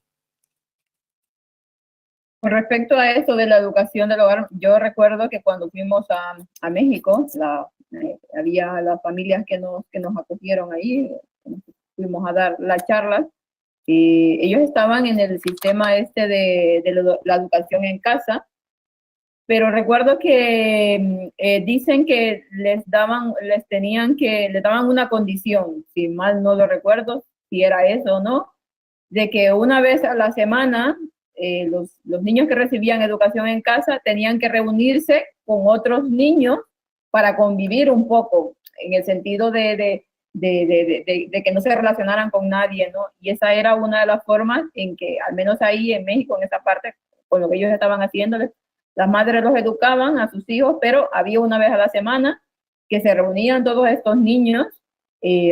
Con respecto a eso de la educación del hogar, yo recuerdo que cuando fuimos a México, había las familias que nos acogieron ahí, fuimos a dar las charlas, y ellos estaban en el sistema de la educación en casa, pero recuerdo que dicen que les daban una condición, si mal no lo recuerdo, si era eso o no, de que una vez a la semana los niños que recibían educación en casa tenían que reunirse con otros niños para convivir un poco, en el sentido de que no se relacionaran con nadie, ¿no? Y esa era una de las formas en que, al menos ahí en México, en esa parte, con lo que ellos estaban haciendo, las madres los educaban a sus hijos, pero había una vez a la semana que se reunían todos estos niños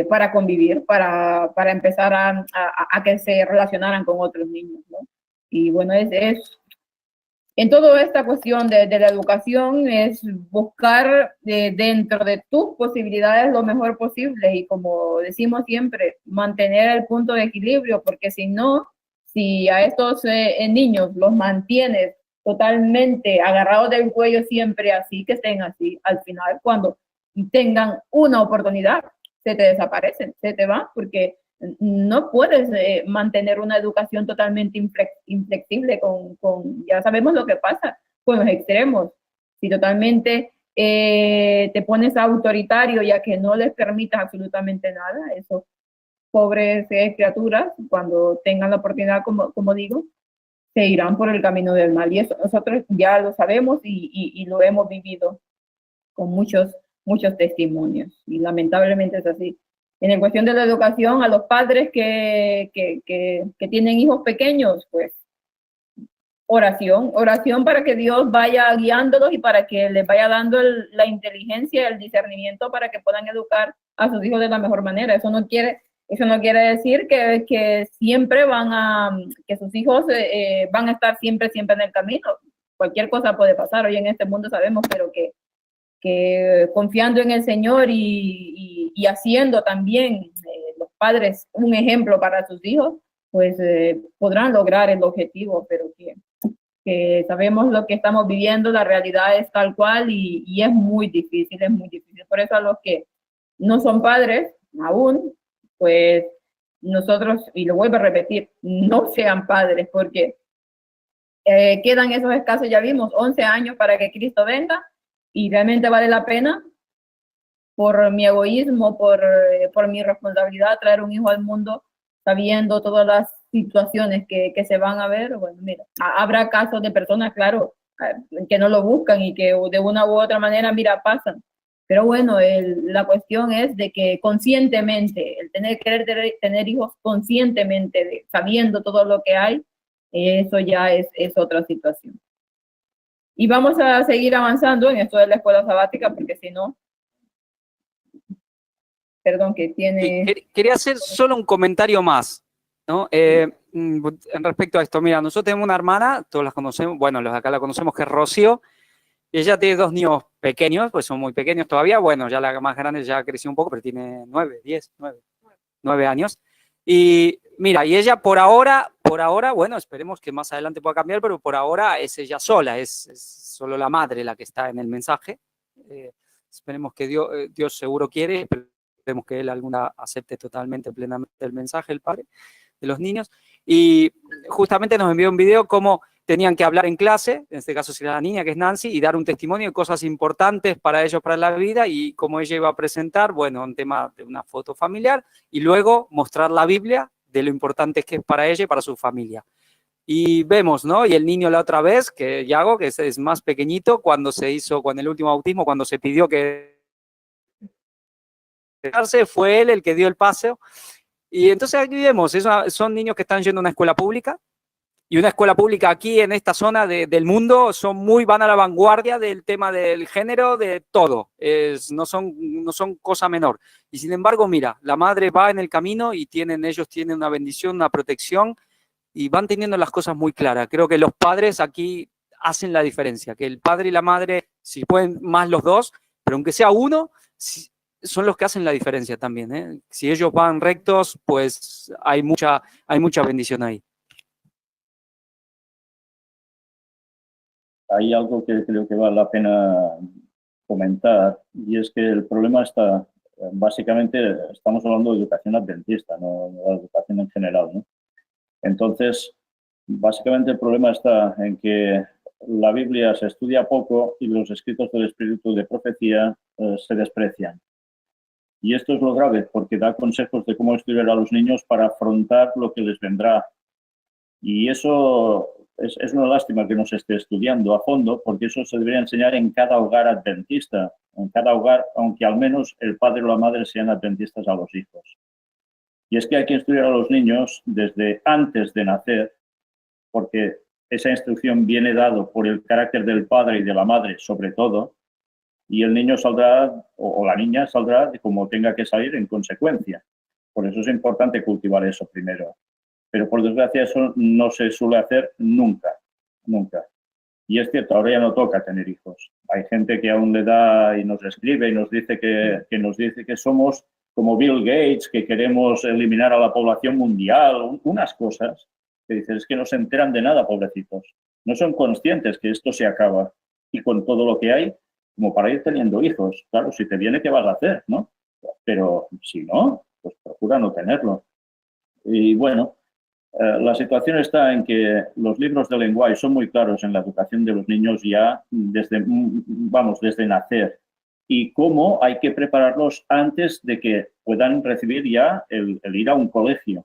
para convivir, para empezar a que se relacionaran con otros niños, ¿no? Y bueno, en toda esta cuestión de la educación es buscar dentro de tus posibilidades lo mejor posible y, como decimos siempre, mantener el punto de equilibrio, porque si no, si a estos niños los mantienes totalmente agarrados del cuello siempre así, que estén así, al final cuando tengan una oportunidad, se te desaparecen, se te van, porque no puedes mantener una educación totalmente inflexible ya sabemos lo que pasa con los extremos. Si totalmente te pones autoritario ya que no les permitas absolutamente nada, esos pobres criaturas, cuando tengan la oportunidad, como digo, se irán por el camino del mal. Y eso nosotros ya lo sabemos y lo hemos vivido con muchos testimonios. Y lamentablemente es así. En la cuestión de la educación, a los padres que tienen hijos pequeños, pues oración para que Dios vaya guiándolos y para que les vaya dando la inteligencia, el discernimiento para que puedan educar a sus hijos de la mejor manera. Eso no quiere decir que siempre que sus hijos van a estar siempre en el camino. Cualquier cosa puede pasar, hoy en este mundo sabemos, pero que confiando en el Señor y haciendo también los padres un ejemplo para sus hijos, pues podrán lograr el objetivo, pero que sabemos lo que estamos viviendo, la realidad es tal cual y es muy difícil. Por eso a los que no son padres aún, pues nosotros, y lo vuelvo a repetir, no sean padres, porque quedan esos escasos, ya vimos, 11 años para que Cristo venga, y realmente vale la pena, por mi egoísmo, por mi responsabilidad, traer un hijo al mundo sabiendo todas las situaciones que se van a ver. Bueno, mira, habrá casos de personas, claro, que no lo buscan y que de una u otra manera, mira, pasan. Pero bueno, la cuestión es de que conscientemente, el querer tener hijos conscientemente, sabiendo todo lo que hay, eso ya es otra situación. Y vamos a seguir avanzando en esto de la escuela sabática, porque si no, perdón, que tiene... Quería hacer solo un comentario más, ¿no? En respecto a esto, mira, nosotros tenemos una hermana, todos las conocemos, bueno, los de acá la conocemos, que es Rocío, y ella tiene 2 niños pequeños, pues son muy pequeños todavía, bueno, ya la más grande ya creció un poco, pero tiene 9 años. Y mira, y ella por ahora, bueno, esperemos que más adelante pueda cambiar, pero por ahora es ella sola, es solo la madre la que está en el mensaje. Esperemos que Dios seguro quiere, esperemos que él alguna acepte totalmente, plenamente el mensaje, el padre de los niños. Y justamente nos envió un video cómo tenían que hablar en clase, en este caso sería la niña, que es Nancy, y dar un testimonio de cosas importantes para ellos, para la vida, y cómo ella iba a presentar, bueno, un tema de una foto familiar, y luego mostrar la Biblia de lo importante que es para ella y para su familia. Y vemos, ¿no? Y el niño la otra vez, que Yago, que es más pequeñito, cuando el último bautismo, cuando se pidió que fue él el que dio el paseo. Y entonces aquí vemos, son niños que están yendo a una escuela pública, y una escuela pública aquí en esta zona del mundo van a la vanguardia del tema del género, de todo. No son cosa menor. Y sin embargo, mira, la madre va en el camino y ellos tienen una bendición, una protección, y van teniendo las cosas muy claras. Creo que los padres aquí hacen la diferencia, que el padre y la madre, si pueden más los dos, pero aunque sea uno, son los que hacen la diferencia también, ¿eh? Si ellos van rectos, pues hay mucha bendición ahí. Hay algo que creo que vale la pena comentar, y es que el problema está, básicamente, estamos hablando de educación adventista, no de educación en general, ¿no? Entonces, básicamente el problema está en que la Biblia se estudia poco y los escritos del Espíritu de profecía se desprecian. Y esto es lo grave, porque da consejos de cómo estudiar a los niños para afrontar lo que les vendrá. Y eso es una lástima que no se esté estudiando a fondo, porque eso se debería enseñar en cada hogar adventista, en cada hogar, aunque al menos el padre o la madre sean adventistas a los hijos. Y es que hay que estudiar a los niños desde antes de nacer, porque esa instrucción viene dado por el carácter del padre y de la madre, sobre todo, y el niño saldrá, o la niña saldrá de como tenga que salir en consecuencia. Por eso es importante cultivar eso primero. Pero por desgracia eso no se suele hacer nunca. Y es cierto, ahora ya no toca tener hijos. Hay gente que aún le da y nos escribe y nos dice que somos como Bill Gates, que queremos eliminar a la población mundial, unas cosas que dicen, es que no se enteran de nada, pobrecitos. No son conscientes que esto se acaba. Y con todo lo que hay, como para ir teniendo hijos. Claro, si te viene, ¿qué vas a hacer, no? Pero si no, pues procura no tenerlo. Y bueno, la situación está en que los libros de lenguaje son muy claros en la educación de los niños ya desde nacer. Y cómo hay que prepararlos antes de que puedan recibir ya el ir a un colegio.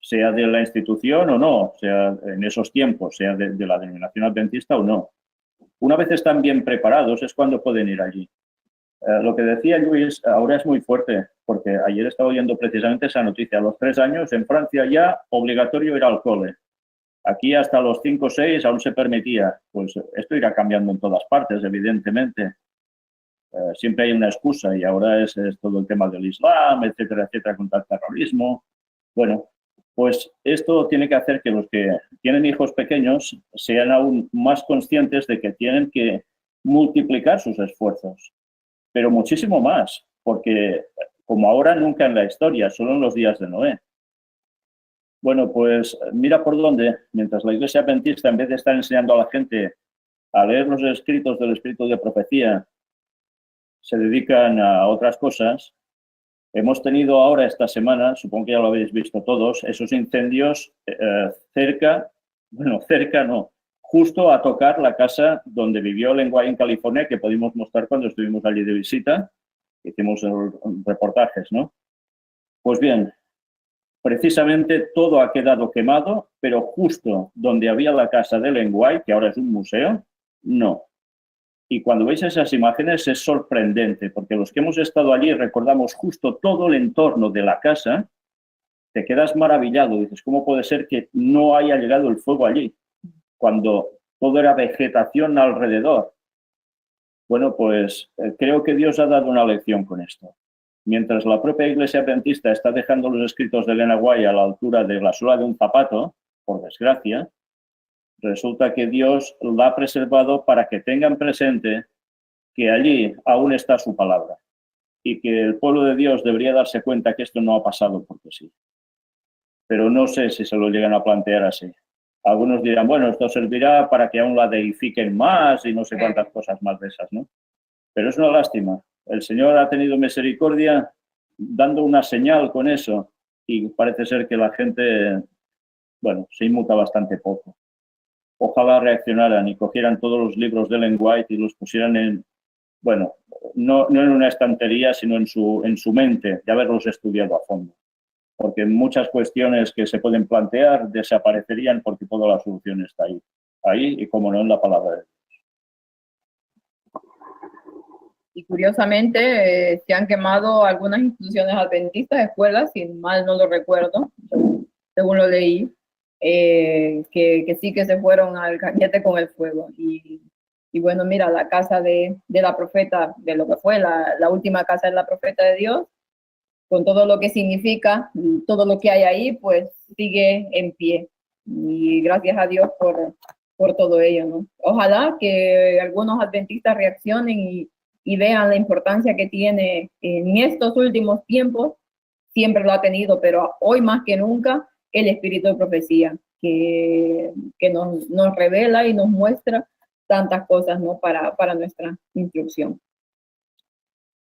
sea de la institución o no, sea en esos tiempos, sea de la denominación adventista o no. Una vez están bien preparados es cuando pueden ir allí. Lo que decía Luis ahora es muy fuerte, porque ayer estaba oyendo precisamente esa noticia. A los 3 años en Francia ya obligatorio ir al cole. Aquí hasta los 5 o 6 aún se permitía. Pues esto irá cambiando en todas partes, evidentemente. Siempre hay una excusa y ahora es todo el tema del Islam, etcétera, etcétera, contra el terrorismo. Bueno, pues esto tiene que hacer que los que tienen hijos pequeños sean aún más conscientes de que tienen que multiplicar sus esfuerzos, pero muchísimo más, porque como ahora nunca en la historia, solo en los días de Noé. Bueno, pues mira por dónde, mientras la Iglesia Adventista, en vez de estar enseñando a la gente a leer los escritos del Espíritu de Profecía, se dedican a otras cosas. Hemos tenido ahora esta semana, supongo que ya lo habéis visto todos, esos incendios cerca no, justo a tocar la casa donde vivió Lenguay en California, que pudimos mostrar cuando estuvimos allí de visita, hicimos reportajes, ¿no? Pues bien, precisamente todo ha quedado quemado, pero justo donde había la casa de Lenguay, que ahora es un museo, no. Y cuando veis esas imágenes es sorprendente, porque los que hemos estado allí recordamos justo todo el entorno de la casa, te quedas maravillado, dices, ¿cómo puede ser que no haya llegado el fuego allí? Cuando todo era vegetación alrededor. Bueno, pues creo que Dios ha dado una lección con esto. Mientras la propia Iglesia Adventista está dejando los escritos de Elena White a la altura de la suela de un zapato, por desgracia, resulta que Dios la ha preservado para que tengan presente que allí aún está su palabra y que el pueblo de Dios debería darse cuenta que esto no ha pasado porque sí. Pero no sé si se lo llegan a plantear así. Algunos dirán, bueno, esto servirá para que aún la deifiquen más y no sé cuántas cosas más de esas, ¿no? Pero es una lástima. El Señor ha tenido misericordia dando una señal con eso y parece ser que la gente, bueno, se inmuta bastante poco. Ojalá reaccionaran y cogieran todos los libros de Ellen White y los pusieran en, bueno, no en una estantería, sino en su mente, de haberlos estudiado a fondo. Porque muchas cuestiones que se pueden plantear desaparecerían porque toda la solución está ahí y como no en la palabra de Dios. Y curiosamente se han quemado algunas instituciones adventistas, escuelas, si mal no lo recuerdo, según lo leí, que sí que se fueron al cañete con el fuego. Y bueno, mira, la casa de la profeta, de lo que fue la última casa de la profeta de Dios, con todo lo que significa, todo lo que hay ahí, pues sigue en pie. Y gracias a Dios por todo ello, ¿no? Ojalá que algunos adventistas reaccionen y vean la importancia que tiene en estos últimos tiempos, siempre lo ha tenido, pero hoy más que nunca, el espíritu de profecía, que nos revela y nos muestra tantas cosas, ¿no? para nuestra instrucción.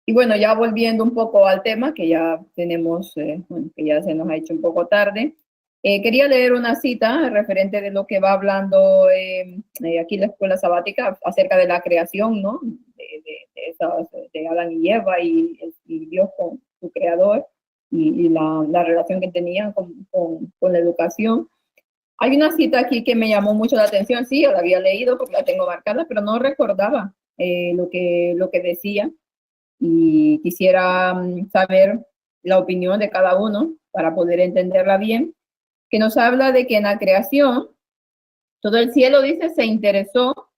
Y bueno, ya volviendo un poco al tema, que ya tenemos, que ya se nos ha hecho un poco tarde, quería leer una cita referente de lo que va hablando aquí la escuela sabática acerca de la creación, ¿no? De Adán y Eva y Dios con su creador y la relación que tenían con la educación. Hay una cita aquí que me llamó mucho la atención, sí, yo la había leído porque la tengo marcada, pero no recordaba lo que decía. Y quisiera saber la opinión de cada uno para poder entenderla bien, que nos habla de que en la creación, todo el cielo, dice, se interesó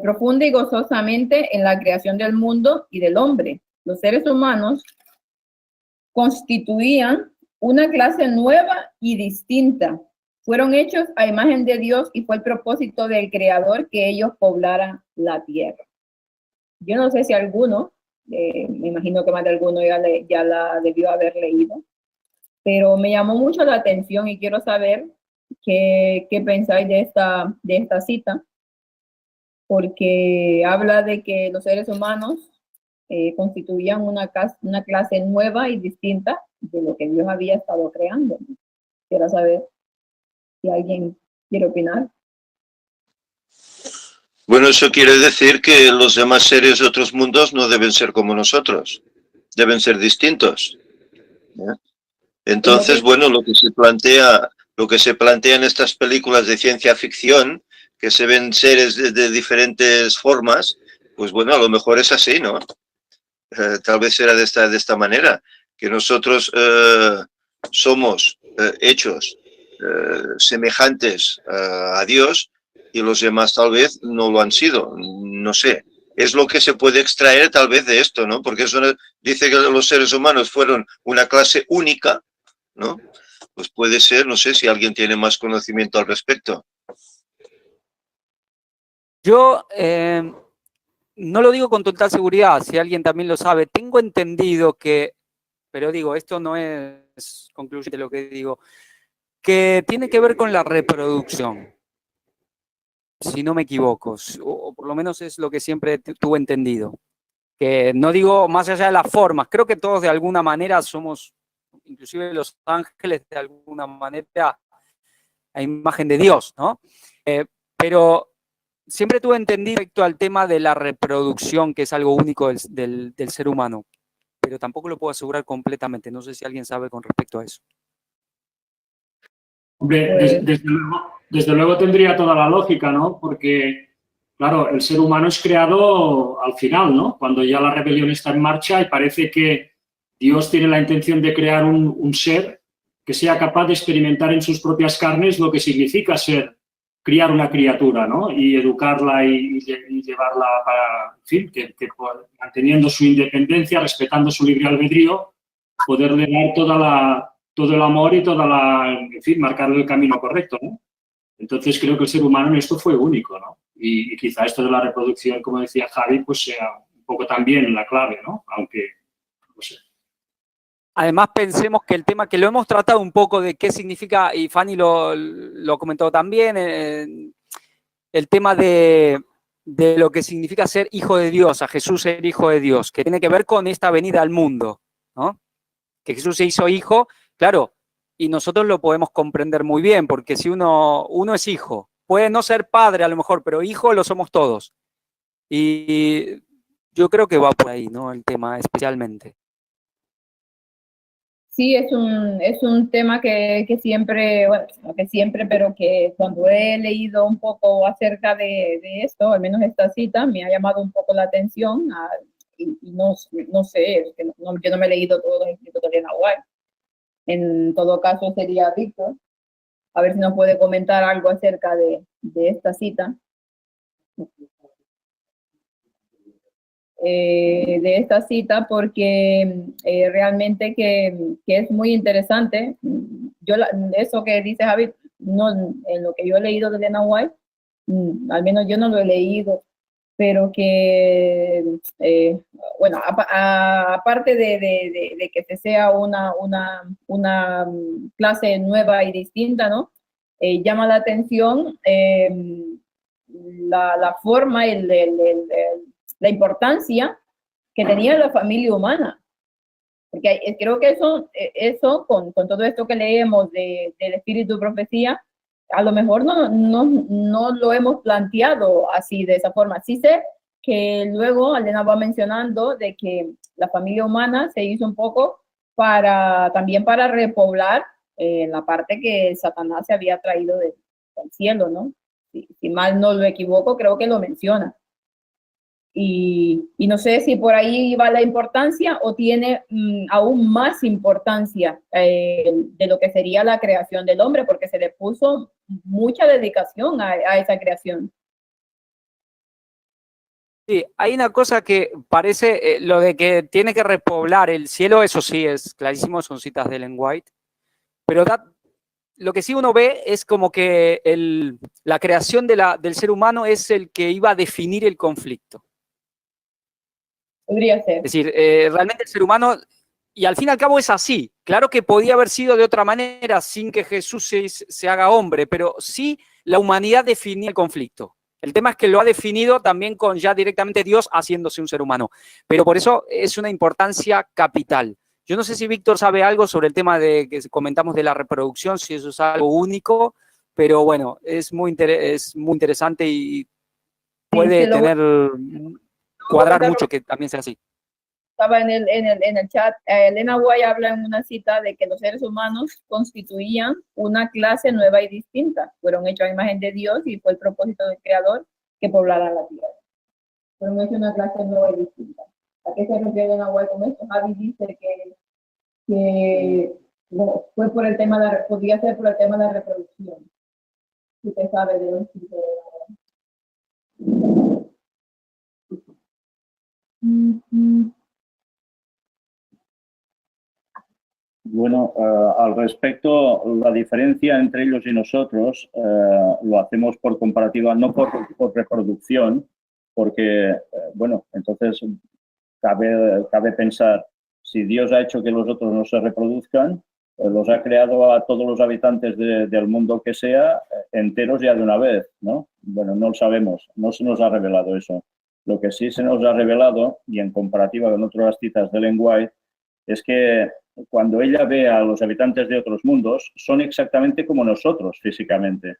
profunda y gozosamente en la creación del mundo y del hombre. Los seres humanos constituían una clase nueva y distinta. Fueron hechos a imagen de Dios y fue el propósito del Creador que ellos poblaran la tierra. Yo no sé si alguno, me imagino que más de alguno ya la debió haber leído, pero me llamó mucho la atención y quiero saber qué pensáis de esta cita, porque habla de que los seres humanos constituían una clase nueva y distinta de lo que Dios había estado creando. Quiero saber si alguien quiere opinar. Bueno, eso quiere decir que los demás seres de otros mundos no deben ser como nosotros, deben ser distintos. Entonces, bueno, lo que se plantea en estas películas de ciencia ficción, que se ven seres de diferentes formas, pues bueno, a lo mejor es así, ¿no? Tal vez será de esta manera, que nosotros somos hechos semejantes a Dios y los demás tal vez no lo han sido, no sé. Es lo que se puede extraer tal vez de esto, ¿no? Porque eso dice que los seres humanos fueron una clase única, ¿no? Pues puede ser, no sé si alguien tiene más conocimiento al respecto. Yo no lo digo con total seguridad, si alguien también lo sabe. Tengo entendido que, pero digo, esto no es concluyente lo que digo, que tiene que ver con la reproducción, si no me equivoco, o por lo menos es lo que siempre tuve entendido. Que no digo más allá de las formas, creo que todos de alguna manera somos, inclusive los ángeles de alguna manera, a imagen de Dios, ¿no? Pero siempre tuve entendido respecto al tema de la reproducción, que es algo único del ser humano, pero tampoco lo puedo asegurar completamente. No sé si alguien sabe con respecto a eso. Hombre, desde luego tendría toda la lógica, ¿no? Porque, claro, el ser humano es creado al final, ¿no? Cuando ya la rebelión está en marcha y parece que Dios tiene la intención de crear un ser que sea capaz de experimentar en sus propias carnes lo que significa criar una criatura, ¿no? Y educarla y llevarla para, en fin, que manteniendo su independencia, respetando su libre albedrío, poderle dar todo el amor y en fin, marcarle el camino correcto, ¿no? Entonces creo que el ser humano en esto fue único, ¿no? Y quizá esto de la reproducción, como decía Javi, pues sea un poco también la clave, ¿no? Aunque, no sé. Además, pensemos que el tema que lo hemos tratado un poco de qué significa, y Fanny lo comentó también, el tema de lo que significa ser hijo de Dios, a Jesús ser hijo de Dios, que tiene que ver con esta venida al mundo, ¿no? Que Jesús se hizo hijo, claro, y nosotros lo podemos comprender muy bien, porque si uno es hijo, puede no ser padre a lo mejor, pero hijo lo somos todos. Y yo creo que va por ahí, ¿no? El tema especialmente. Sí, es un tema que siempre, bueno, no que siempre, pero que cuando he leído un poco acerca de esto, al menos esta cita, me ha llamado un poco la atención y no sé, es que yo no me he leído todos los escritos de Elena White. En todo caso sería Víctor, a ver si nos puede comentar algo acerca de esta cita. De esta cita porque realmente que es muy interesante. Eso que dice Javi, no, en lo que yo he leído de Elena White, al menos yo no lo he leído, pero que, bueno, aparte de que sea una clase nueva y distinta, ¿no? Llama la atención la forma y la importancia que tenía la familia humana. Porque creo que eso con todo esto que leemos del espíritu de profecía, a lo mejor no lo hemos planteado así, de esa forma. Sí sé que luego Elena va mencionando de que la familia humana se hizo un poco también para repoblar la parte que Satanás se había traído del cielo, ¿no? Si mal no lo equivoco, creo que lo menciona. Y no sé si por ahí va la importancia o tiene aún más importancia de lo que sería la creación del hombre, porque se le puso mucha dedicación a esa creación. Sí, hay una cosa que parece, lo de que tiene que repoblar el cielo, eso sí es clarísimo, son citas de Ellen White, pero lo que sí uno ve es como que la creación del ser humano es el que iba a definir el conflicto. Podría ser. Es decir, realmente el ser humano, y al fin y al cabo es así. Claro que podía haber sido de otra manera sin que Jesús se haga hombre, pero sí la humanidad definía el conflicto. El tema es que lo ha definido también con ya directamente Dios haciéndose un ser humano. Pero por eso es una importancia capital. Yo no sé si Víctor sabe algo sobre el tema que comentamos de la reproducción, si eso es algo único, pero bueno, es muy interesante y puede cuadrar mucho que también sea así. estaba en el chat, Elena White habla en una cita de que los seres humanos constituían una clase nueva y distinta. Fueron hechos a imagen de Dios y fue el propósito del Creador que poblara la tierra. Fueron hechos una clase nueva y distinta. ¿A qué se refiere Elena White con esto? Javi dice que fue por el tema podría ser por el tema de la reproducción. Si usted sabe de dónde se Bueno, al respecto, la diferencia entre ellos y nosotros lo hacemos por comparativa, no por reproducción, porque, bueno, entonces cabe pensar, si Dios ha hecho que los otros no se reproduzcan, los ha creado a todos los habitantes del mundo que sea enteros ya de una vez, ¿no? Bueno, no lo sabemos, no se nos ha revelado eso. Lo que sí se nos ha revelado, y en comparativa con otras citas de Ellen White, es que cuando ella ve a los habitantes de otros mundos, son exactamente como nosotros físicamente.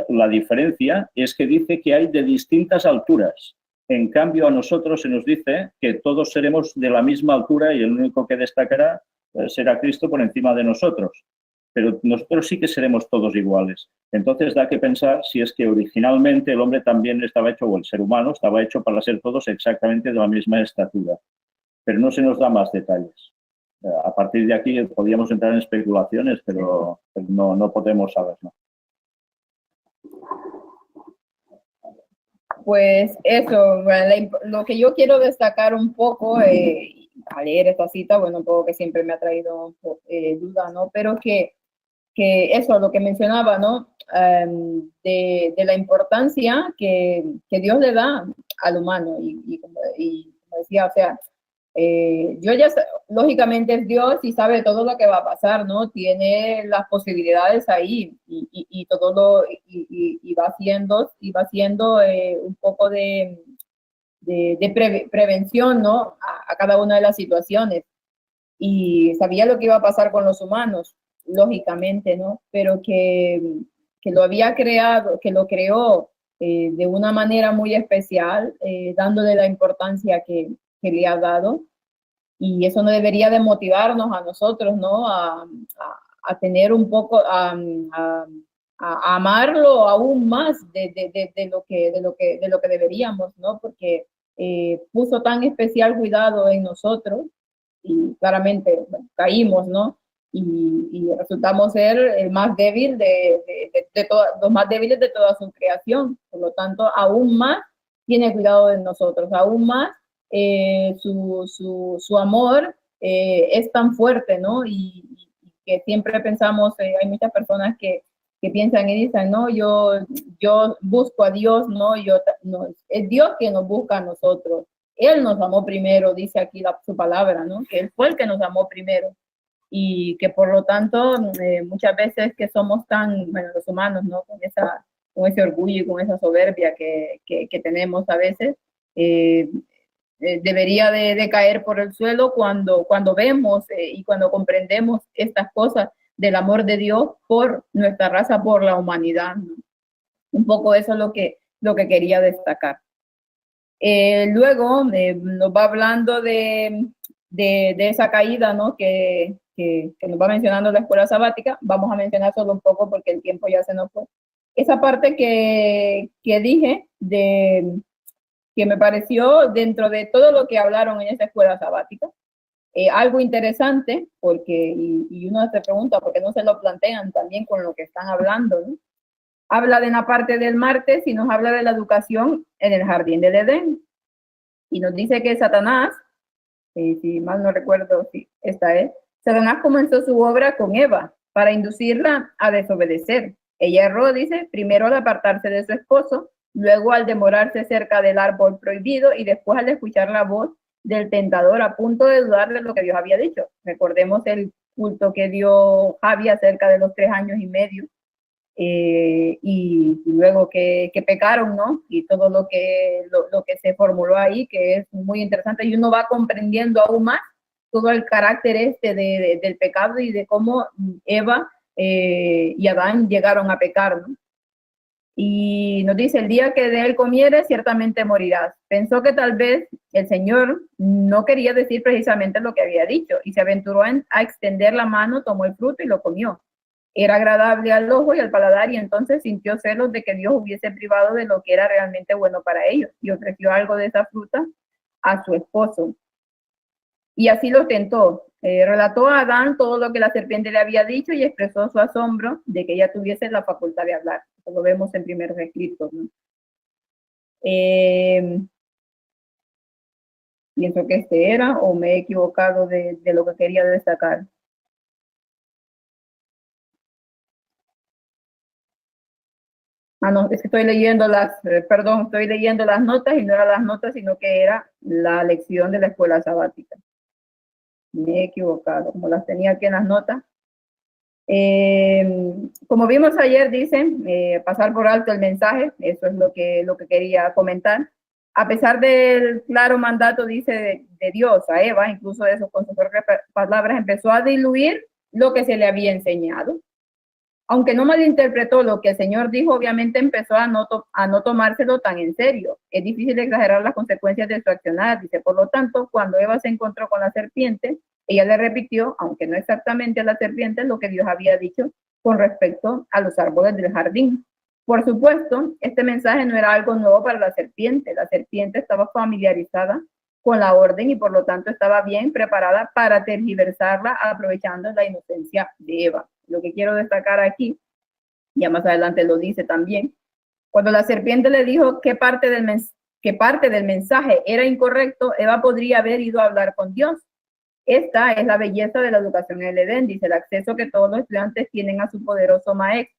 La diferencia es que dice que hay de distintas alturas. En cambio, a nosotros se nos dice que todos seremos de la misma altura y el único que destacará será Cristo por encima de nosotros. Pero nosotros sí que seremos todos iguales. Entonces da que pensar si es que originalmente el hombre también estaba hecho, o el ser humano estaba hecho para ser todos exactamente de la misma estatura. Pero no se nos da más detalles. A partir de aquí podríamos entrar en especulaciones, pero no podemos saberlo. Pues eso, lo que yo quiero destacar un poco al leer esta cita, bueno, un poco que siempre me ha traído duda, ¿no? Pero que eso, lo que mencionaba, ¿no? De la importancia que Dios le da al humano y como decía, o sea, lógicamente es Dios y sabe todo lo que va a pasar, ¿no? Tiene las posibilidades ahí y todo y va haciendo un poco de prevención, ¿no? A cada una de las situaciones. Y sabía lo que iba a pasar con los humanos, lógicamente, ¿no? Pero que lo había creado, que lo creó de una manera muy especial, dándole la importancia que le ha dado, y eso no debería de motivarnos a nosotros, ¿no? A tener un poco, a amarlo aún más de lo que deberíamos, ¿no? Porque puso tan especial cuidado en nosotros y claramente bueno, caímos, ¿no? Y resultamos ser el más débil los más débiles de toda su creación. Por lo tanto, aún más tiene cuidado de nosotros, aún más su amor es tan fuerte, ¿no? Y que siempre pensamos, hay muchas personas que piensan y dicen, no, yo busco a Dios, no, no, es Dios quien nos busca a nosotros. Él nos amó primero, dice aquí su palabra, ¿no? Que Él fue el que nos amó primero. Y que por lo tanto, muchas veces que somos tan, bueno, los humanos, ¿no? Con ese orgullo y con esa soberbia que tenemos a veces, debería de caer por el suelo cuando vemos y cuando comprendemos estas cosas del amor de Dios por nuestra raza, por la humanidad, ¿no? Un poco eso es lo que quería destacar. Luego nos va hablando de esa caída, ¿no? que nos va mencionando la escuela sabática. Vamos a mencionar solo un poco porque el tiempo ya se nos fue. Esa parte que dije que me pareció dentro de todo lo que hablaron en esa escuela sabática, algo interesante, porque, y uno se pregunta por qué no se lo plantean también con lo que están hablando, ¿no? Habla de la parte del martes y nos habla de la educación en el jardín del Edén. Y nos dice que Satanás, si mal no recuerdo, sí, esta es, Satanás comenzó su obra con Eva para inducirla a desobedecer. Ella erró, dice, primero al apartarse de su esposo, luego al demorarse cerca del árbol prohibido y después al escuchar la voz del tentador a punto de dudar de lo que Dios había dicho. Recordemos el culto que dio Javi acerca de los 3 años y medio, y luego que pecaron, ¿no? Y todo lo que se formuló ahí, que es muy interesante, y uno va comprendiendo aún más todo el carácter del pecado y de cómo Eva y Adán llegaron a pecar, ¿no? Y nos dice, el día que de él comieres, ciertamente morirás. Pensó que tal vez el Señor no quería decir precisamente lo que había dicho, y se aventuró a extender la mano, tomó el fruto y lo comió. Era agradable al ojo y al paladar, y entonces sintió celos de que Dios hubiese privado de lo que era realmente bueno para ellos, y ofreció algo de esa fruta a su esposo. Y así lo tentó. Relató a Adán todo lo que la serpiente le había dicho y expresó su asombro de que ella tuviese la facultad de hablar. Eso lo vemos en primeros escritos, ¿no? Pienso que este era, o me he equivocado de lo que quería destacar. Ah, no, es que estoy leyendo estoy leyendo las notas y no eran las notas, sino que era la lección de la escuela sabática. Me he equivocado, como las tenía aquí en las notas. Como vimos ayer, dicen, pasar por alto el mensaje, eso es lo que quería comentar. A pesar del claro mandato, dice, de Dios a Eva, incluso de sus consejeras palabras, empezó a diluir lo que se le había enseñado. Aunque no malinterpretó lo que el Señor dijo, obviamente empezó a no tomárselo tan en serio. Es difícil exagerar las consecuencias de su accionar, dice. Por lo tanto, cuando Eva se encontró con la serpiente, ella le repitió, aunque no exactamente a la serpiente, lo que Dios había dicho con respecto a los árboles del jardín. Por supuesto, este mensaje no era algo nuevo para la serpiente. La serpiente estaba familiarizada con la orden y por lo tanto estaba bien preparada para tergiversarla, aprovechando la inocencia de Eva. Lo que quiero destacar aquí, ya más adelante lo dice también, cuando la serpiente le dijo que parte del mensaje era incorrecto, Eva podría haber ido a hablar con Dios. Esta es la belleza de la educación en el Edén, dice, el acceso que todos los estudiantes tienen a su poderoso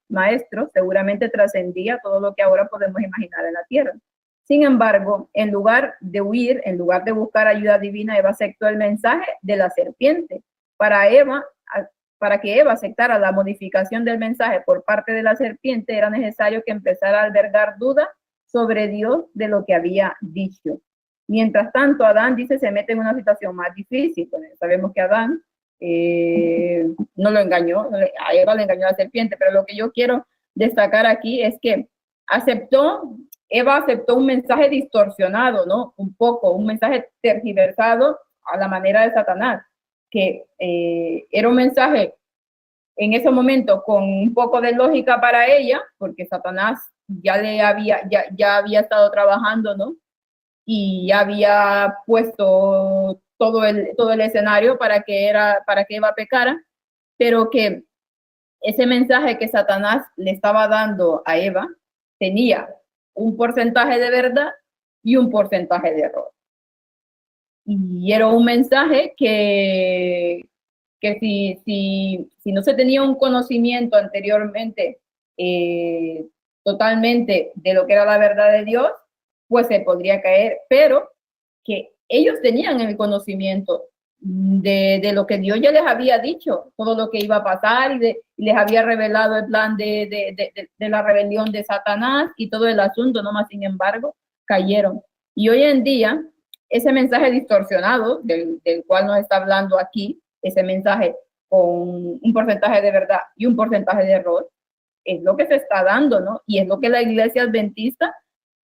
maestro seguramente trascendía todo lo que ahora podemos imaginar en la tierra. Sin embargo, en lugar de huir, en lugar de buscar ayuda divina, Eva aceptó el mensaje de la serpiente. Para que Eva aceptara la modificación del mensaje por parte de la serpiente, era necesario que empezara a albergar dudas sobre Dios de lo que había dicho. Mientras tanto, Adán, dice, se mete en una situación más difícil. Bueno, sabemos que Adán no lo engañó, a Eva le engañó a la serpiente, pero lo que yo quiero destacar aquí es que Eva aceptó un mensaje distorsionado, ¿no? Un mensaje tergiversado a la manera de Satanás, que era un mensaje en ese momento con un poco de lógica para ella, porque Satanás ya había estado trabajando, ¿no? Y ya había puesto todo el escenario para que Eva pecara, pero que ese mensaje que Satanás le estaba dando a Eva tenía un porcentaje de verdad y un porcentaje de error. Y era un mensaje que si no se tenía un conocimiento anteriormente totalmente de lo que era la verdad de Dios, pues se podría caer, pero que ellos tenían el conocimiento de lo que Dios ya les había dicho, todo lo que iba a pasar y les había revelado el plan de la rebelión de Satanás y todo el asunto, no más, sin embargo, cayeron. Y hoy en día, ese mensaje distorsionado del cual nos está hablando aquí, ese mensaje con un porcentaje de verdad y un porcentaje de error, es lo que se está dando, ¿no? Y es lo que la iglesia adventista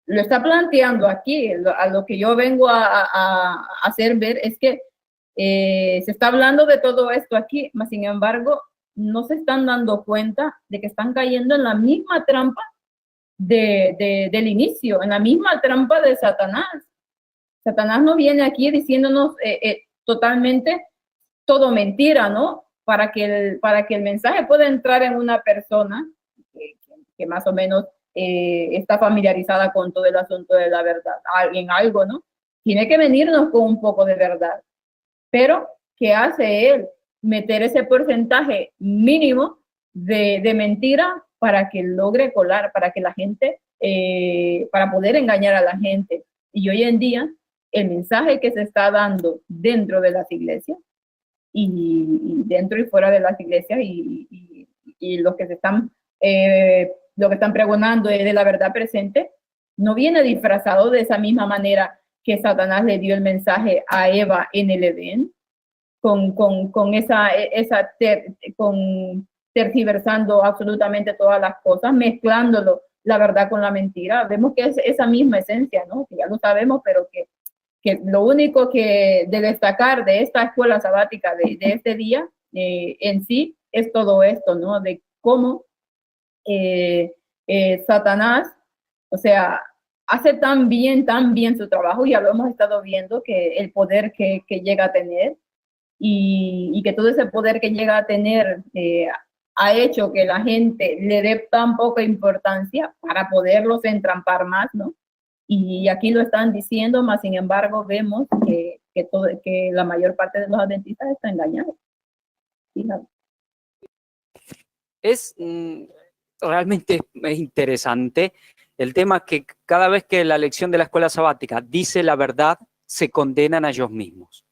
lo está planteando aquí. A lo que yo vengo a hacer ver es que se está hablando de todo esto aquí, mas sin embargo, no se están dando cuenta de que están cayendo en la misma trampa del inicio, en la misma trampa de Satanás. Satanás no viene aquí diciéndonos totalmente todo mentira, ¿no? Para que el mensaje pueda entrar en una persona que más o menos está familiarizada con todo el asunto de la verdad, en algo, ¿no? Tiene que venirnos con un poco de verdad. Pero, ¿qué hace él? Meter ese porcentaje mínimo de mentira para que logre colar, para que la gente, para poder engañar a la gente. Y hoy en día, el mensaje que se está dando dentro de las iglesias, y dentro y fuera de las iglesias, y los que están pregonando de la verdad presente, no viene disfrazado de esa misma manera que Satanás le dio el mensaje a Eva en el Edén, con tergiversando absolutamente todas las cosas, mezclándolo la verdad con la mentira. Vemos que es esa misma esencia, ¿no? Que ya lo sabemos, pero que lo único que de destacar de esta escuela sabática de este día en sí es todo esto, ¿no? De cómo Satanás, o sea, hace tan bien su trabajo, ya lo hemos estado viendo, que el poder que llega a tener y que todo ese poder que llega a tener ha hecho que la gente le dé tan poca importancia para poderlos entrampar más, ¿no? Y aquí lo están diciendo, más sin embargo vemos que la mayor parte de los adventistas está engañados. Fíjate. Es realmente interesante el tema que cada vez que la lección de la escuela sabática dice la verdad, se condenan a ellos mismos.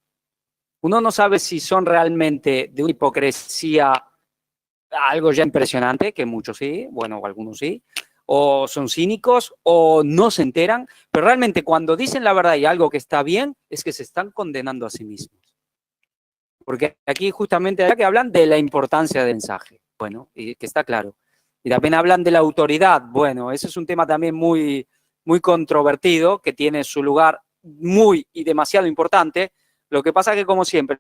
Uno no sabe si son realmente de una hipocresía algo ya impresionante, que muchos sí, bueno, o algunos sí, o son cínicos, o no se enteran, pero realmente cuando dicen la verdad y algo que está bien, es que se están condenando a sí mismos. Porque aquí justamente que hablan de la importancia del mensaje, bueno, y que está claro. Y también hablan de la autoridad, bueno, ese es un tema también muy, muy controvertido, que tiene su lugar muy y demasiado importante. Lo que pasa es que, como siempre,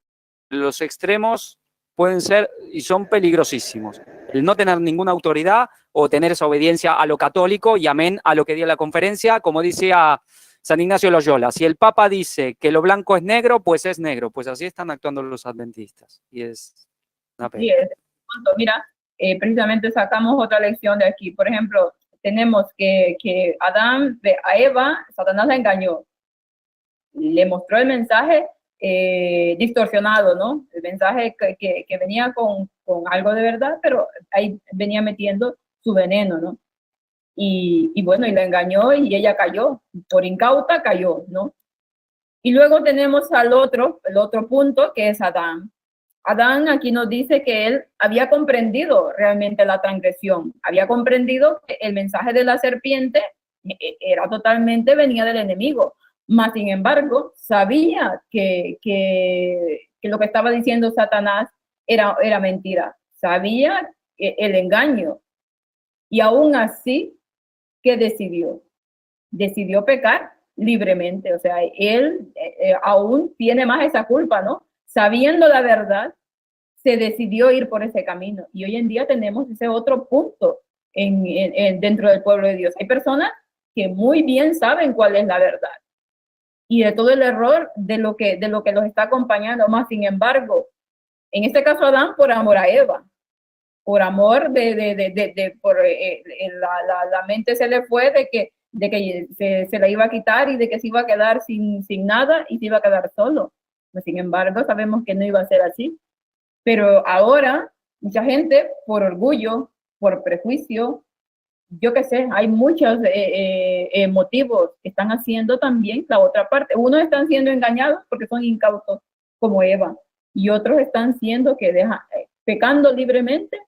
los extremos pueden ser y son peligrosísimos. El no tener ninguna autoridad o tener esa obediencia a lo católico y amén a lo que dio la conferencia, como decía San Ignacio de Loyola, si el Papa dice que lo blanco es negro, pues es negro. Pues así están actuando los adventistas. Y es una pena. Sí, mira, precisamente sacamos otra lección de aquí. Por ejemplo, tenemos que Adán, a Eva, Satanás la engañó. Le mostró el mensaje distorsionado, ¿no? El mensaje que venía con algo de verdad, pero ahí venía metiendo su veneno, ¿no? Y bueno, y la engañó y ella cayó, por incauta cayó, ¿no? Y luego tenemos el otro punto, que es Adán. Adán aquí nos dice que él había comprendido realmente la transgresión, había comprendido que el mensaje de la serpiente era totalmente, venía del enemigo, mas sin embargo sabía que lo que estaba diciendo Satanás era mentira, sabía el engaño, y aún así, ¿qué decidió? Decidió pecar libremente, o sea, él aún tiene más esa culpa, ¿no? Sabiendo la verdad, se decidió ir por ese camino. Y hoy en día tenemos ese otro punto dentro del pueblo de Dios. Hay personas que muy bien saben cuál es la verdad y de todo el error de lo que los está acompañando, más sin embargo, en este caso Adán por amor a Eva, por amor la mente se le fue de que se la iba a quitar y de que se iba a quedar sin nada y se iba a quedar solo. Sin embargo, sabemos que no iba a ser así. Pero ahora, mucha gente, por orgullo, por prejuicio, yo qué sé, hay muchos motivos que están haciendo también la otra parte. Unos están siendo engañados porque son incautos, como Eva, y otros están siendo pecando libremente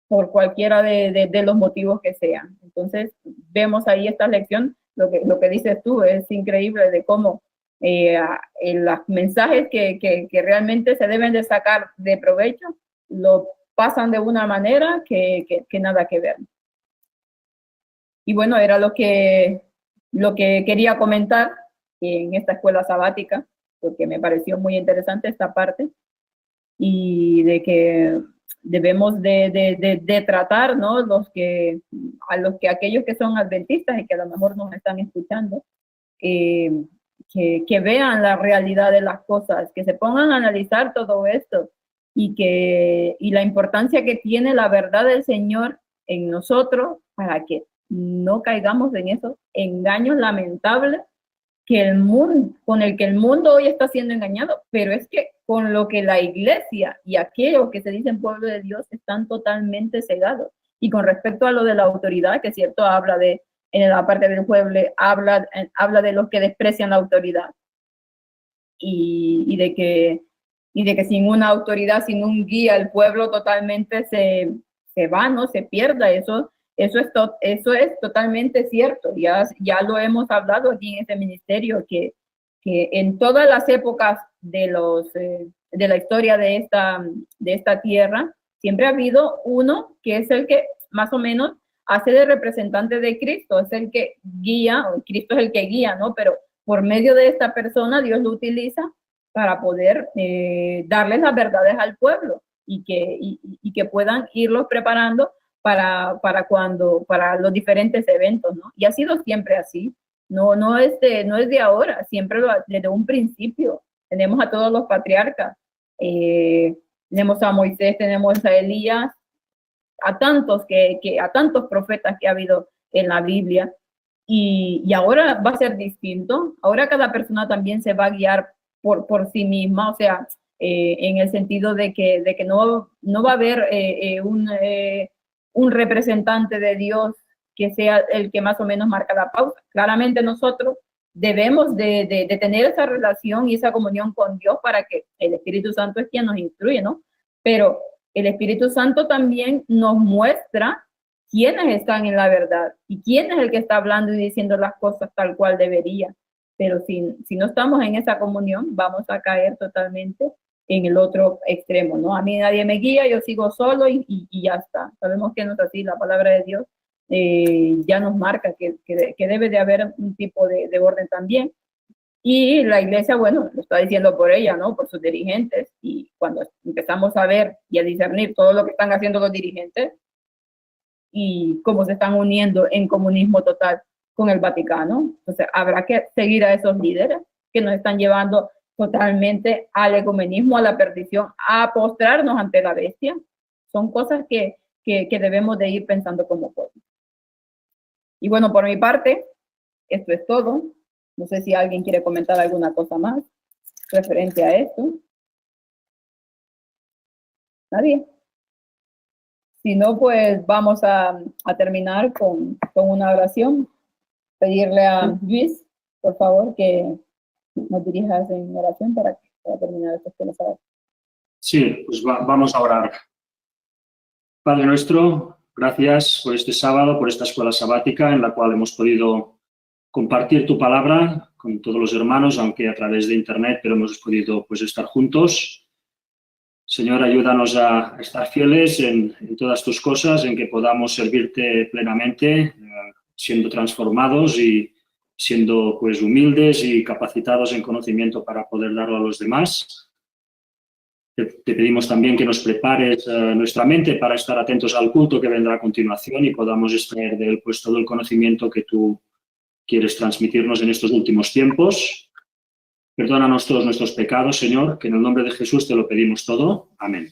por cualquiera de los motivos que sean. Entonces, vemos ahí esta lección, lo que dices tú, es increíble de cómo los mensajes que realmente se deben de sacar de provecho, lo pasan de una manera que nada que ver. Y bueno, era lo que quería comentar en esta escuela sabática, porque me pareció muy interesante esta parte, y de que debemos de tratar, ¿no? Aquellos que son adventistas y que a lo mejor nos están escuchando, que vean la realidad de las cosas, que se pongan a analizar todo esto y la importancia que tiene la verdad del Señor en nosotros para que no caigamos en esos engaños lamentables con el que el mundo hoy está siendo engañado, pero es que con lo que la iglesia y aquellos que se dicen pueblo de Dios están totalmente cegados. Y con respecto a lo de la autoridad, que es cierto, habla en la parte del pueblo, habla de los que desprecian la autoridad y de que sin una autoridad, sin un guía, el pueblo totalmente se va, ¿no? Se pierda. Eso es totalmente cierto. Ya lo hemos hablado aquí en este ministerio, que en todas las épocas de la historia de esta tierra, siempre ha habido uno que es el que más o menos hace de representante de Cristo, es el que guía, o Cristo es el que guía, ¿no? Pero por medio de esta persona Dios lo utiliza para poder darles las verdades al pueblo y que puedan irlos preparando para los diferentes eventos, ¿no? Y ha sido siempre así, no es de ahora, siempre desde un principio. Tenemos a todos los patriarcas, tenemos a Moisés, tenemos a Elías, a tantos profetas que ha habido en la Biblia, y ahora va a ser distinto. Ahora cada persona también se va a guiar por sí misma, o sea, en el sentido de que no va a haber un representante de Dios que sea el que más o menos marca la pauta. Claramente nosotros debemos de tener esa relación y esa comunión con Dios para que el Espíritu Santo es quien nos instruye, ¿no? Pero el Espíritu Santo también nos muestra quiénes están en la verdad y quién es el que está hablando y diciendo las cosas tal cual debería. Pero si no estamos en esa comunión, vamos a caer totalmente en el otro extremo, ¿no? A mí nadie me guía, yo sigo solo y ya está. Sabemos que no es así, la palabra de Dios ya nos marca que debe de haber un tipo de orden también. Y la iglesia, bueno, lo está diciendo por ella, ¿no? Por sus dirigentes. Y cuando empezamos a ver y a discernir todo lo que están haciendo los dirigentes y cómo se están uniendo en comunismo total con el Vaticano, entonces habrá que seguir a esos líderes que nos están llevando totalmente al ecumenismo, a la perdición, a postrarnos ante la bestia. Son cosas que debemos de ir pensando como pueblo. Y bueno, por mi parte, esto es todo. No sé si alguien quiere comentar alguna cosa más referente a esto. ¿Nadie? Si no, pues vamos a terminar con una oración. Pedirle a Luis, por favor, que nos dirijas en oración para terminar estos temas. Sí, pues vamos a orar. Padre nuestro, gracias por este sábado, por esta escuela sabática en la cual hemos podido compartir tu palabra con todos los hermanos, aunque a través de internet, pero hemos podido pues estar juntos. Señor, ayúdanos a estar fieles en todas tus cosas, en que podamos servirte plenamente, siendo transformados y siendo pues humildes y capacitados en conocimiento para poder darlo a los demás. Te pedimos también que nos prepares nuestra mente para estar atentos al culto que vendrá a continuación y podamos extraer de él pues todo el conocimiento que tú quieres transmitirnos en estos últimos tiempos. Perdónanos todos nuestros pecados, Señor, que en el nombre de Jesús te lo pedimos todo. Amén.